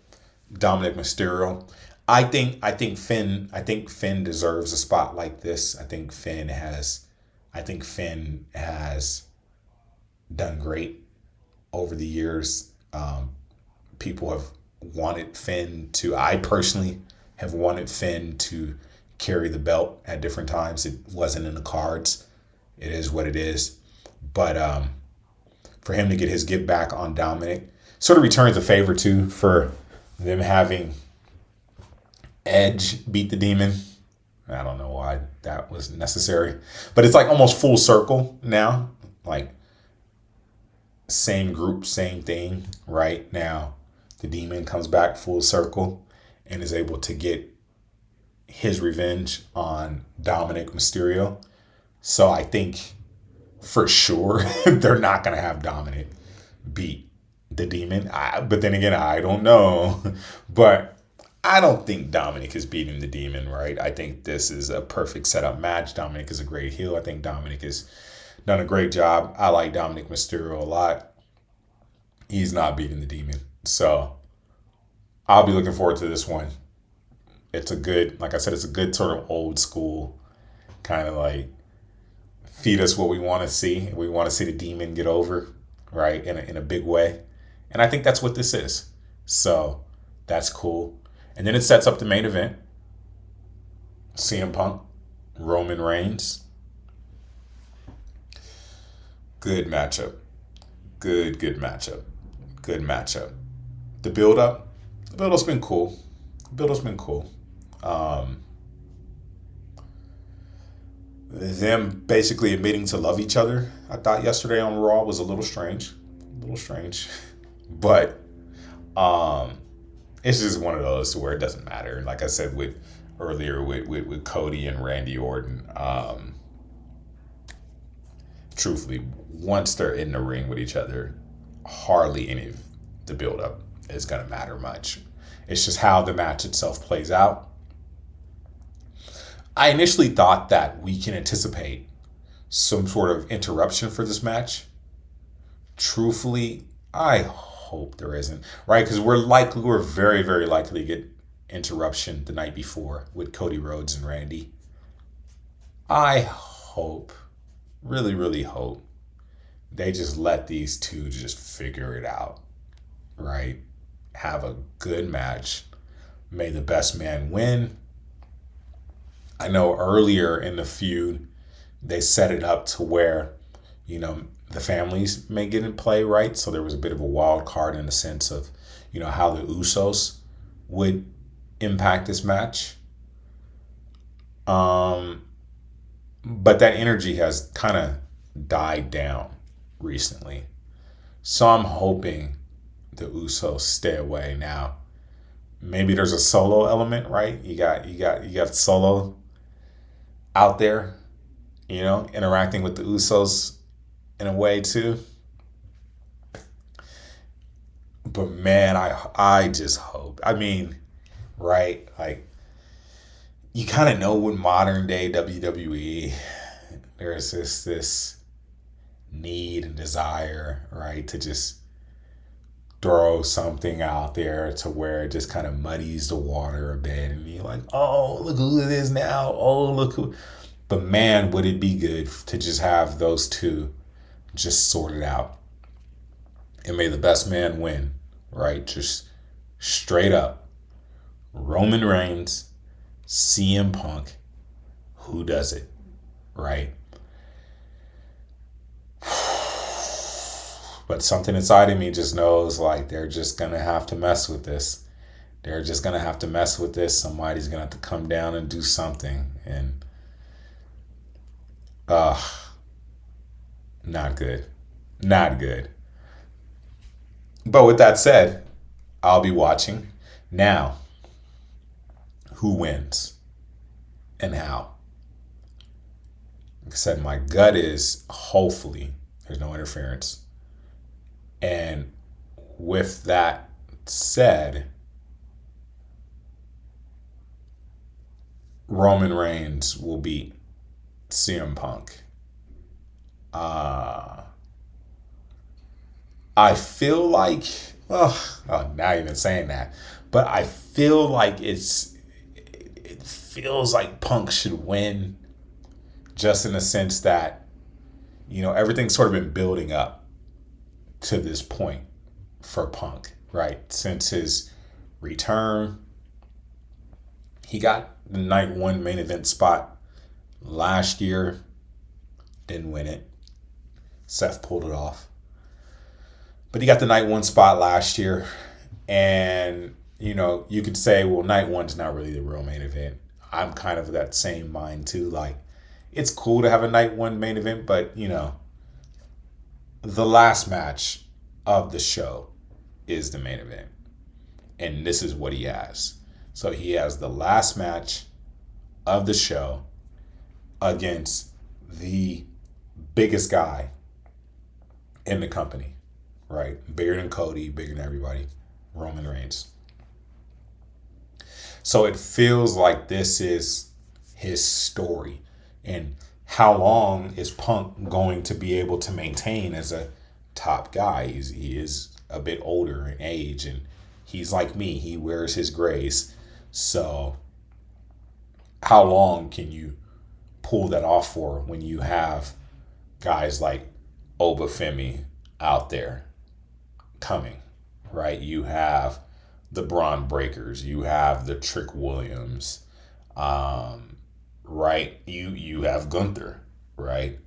A: Dominic Mysterio. I think Finn deserves a spot like this. I think Finn has done great over the years. People have wanted Finn to. I personally have wanted Finn to carry the belt at different times. It wasn't in the cards. It is what it is. But for him to get his get back on Dominic sort of returns a favor too for them having Edge beat the Demon. I don't know why that was necessary, but it's like almost full circle now. Like same group, same thing. Right now, the Demon comes back full circle and is able to get his revenge on Dominic Mysterio. So I think for sure they're not going to have Dominic beat the Demon. But then again, I don't know. But I don't think Dominic is beating the Demon, right? I think this is a perfect setup match. Dominic is a great heel. I think Dominic has done a great job. I like Dominic Mysterio a lot. He's not beating the Demon. So I'll be looking forward to this one. It's a good, like I said, it's a good sort of old school kind of like feed us what we want to see. We want to see the Demon get over. right? In a big way. And I think that's what this is. So that's cool. And then it sets up the main event. CM Punk, Roman Reigns. Good matchup. Good matchup. Good matchup. The build-up's been cool. Them basically admitting to love each other, I thought yesterday on Raw was a little strange. But it's just one of those where it doesn't matter. Like I said with Cody and Randy Orton, truthfully, once they're in the ring with each other, hardly any of the build-up is going to matter much. It's just how the match itself plays out. I initially thought that we can anticipate some sort of interruption for this match. Truthfully, I hope there isn't, right? Because we're very, very likely to get interruption the night before with Cody Rhodes and Randy. I hope, really, really hope, they just let these two just figure it out, right? Have a good match. May the best man win. I know earlier in the feud, they set it up to where, the families may get in play, right? So there was a bit of a wild card in the sense of, how the Usos would impact this match. But that energy has kind of died down recently. So I'm hoping the Usos stay away. Now, maybe there's a Solo element, right? You got Solo out there, interacting with the Usos in a way too. But man, I just hope. I mean, right? Like, you kind of know with modern day WWE, there's this need and desire, right, to just throw something out there to where it just kind of muddies the water a bit, and you're like, oh, look who it is now. Oh, look who. But man, would it be good to just have those two just sorted out. And may the best man win, right? Just straight up. Roman Reigns, CM Punk, who does it, right? But something inside of me just knows, like, they're just going to have to mess with this. Somebody's going to have to come down and do something. And, not good. But with that said, I'll be watching. Now, who wins and how? Like I said, my gut is hopefully there's no interference. And with that said, Roman Reigns will beat CM Punk. I feel like, now even saying that, but I feel like it feels like Punk should win, just in the sense that, everything's sort of been building up to this point for Punk, right? Since his return, he got the night one main event spot last year, didn't win it. Seth pulled it off. But he got the night one spot last year. And, you could say, well, night one's not really the real main event. I'm kind of that same mind too. Like, it's cool to have a night one main event, but, the last match of the show is the main event. And this is what he has. So he has the last match of the show against the biggest guy in the company, right? Bigger than Cody, bigger than everybody, Roman Reigns. So it feels like this is his story. And how long is Punk going to be able to maintain as a top guy? He is a bit older in age, and he's like me. He wears his grays. So how long can you pull that off for when you have guys like Obafemi, out there coming, right? You have the Braun Breakers, you have the Trick Williams, right? You have Gunther, right?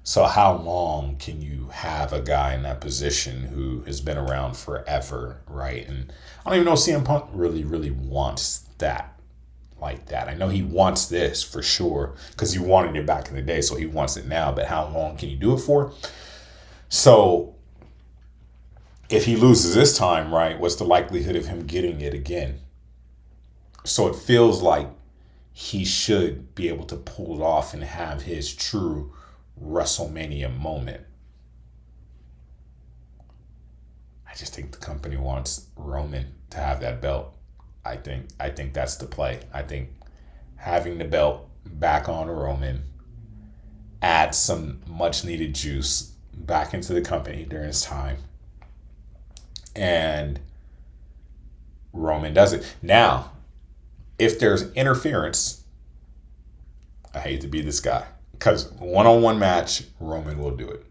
A: So how long can you have a guy in that position who has been around forever, right? And I don't even know if CM Punk really wants that like that. I know he wants this for sure because he wanted it back in the day, so he wants it now. But how long can you do it for? So if he loses this time, right, what's the likelihood of him getting it again? So it feels like he should be able to pull it off and have his true WrestleMania moment. I just think the company wants Roman to have that belt. I think that's the play. I think having the belt back on Roman adds some much needed juice back into the company during his time. And Roman does it. Now, if there's interference, I hate to be this guy, because one-on-one match, Roman will do it.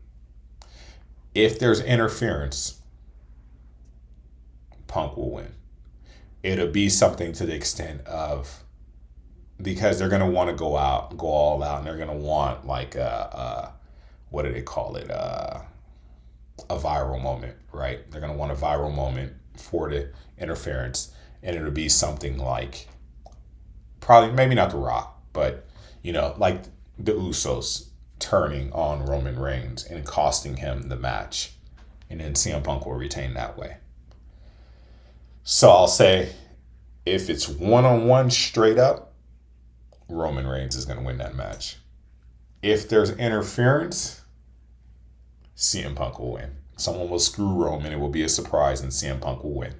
A: If there's interference, Punk will win. It'll be something to the extent of, because they're going to want to go all out, and they're going to want like what do they call it? A viral moment, right? They're going to want a viral moment for the interference, and it'll be something like, probably, maybe not The Rock, but, like the Usos turning on Roman Reigns and costing him the match. And then CM Punk will retain that way. So I'll say, if it's one-on-one straight up, Roman Reigns is going to win that match. If there's interference, CM Punk will win. Someone will screw Roman. It will be a surprise, and CM Punk will win.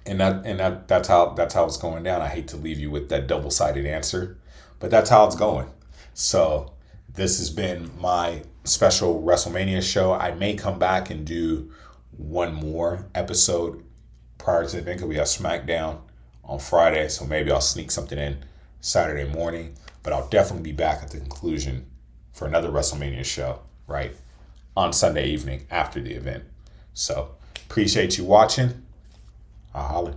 A: That's how it's going down. I hate to leave you with that double-sided answer, but that's how it's going. So this has been my special WrestleMania show. I may come back and do one more episode prior to the event, because we have SmackDown on Friday, so maybe I'll sneak something in Saturday morning, but I'll definitely be back at the conclusion for another WrestleMania show, right, on Sunday evening after the event. So appreciate you watching. I'll holler.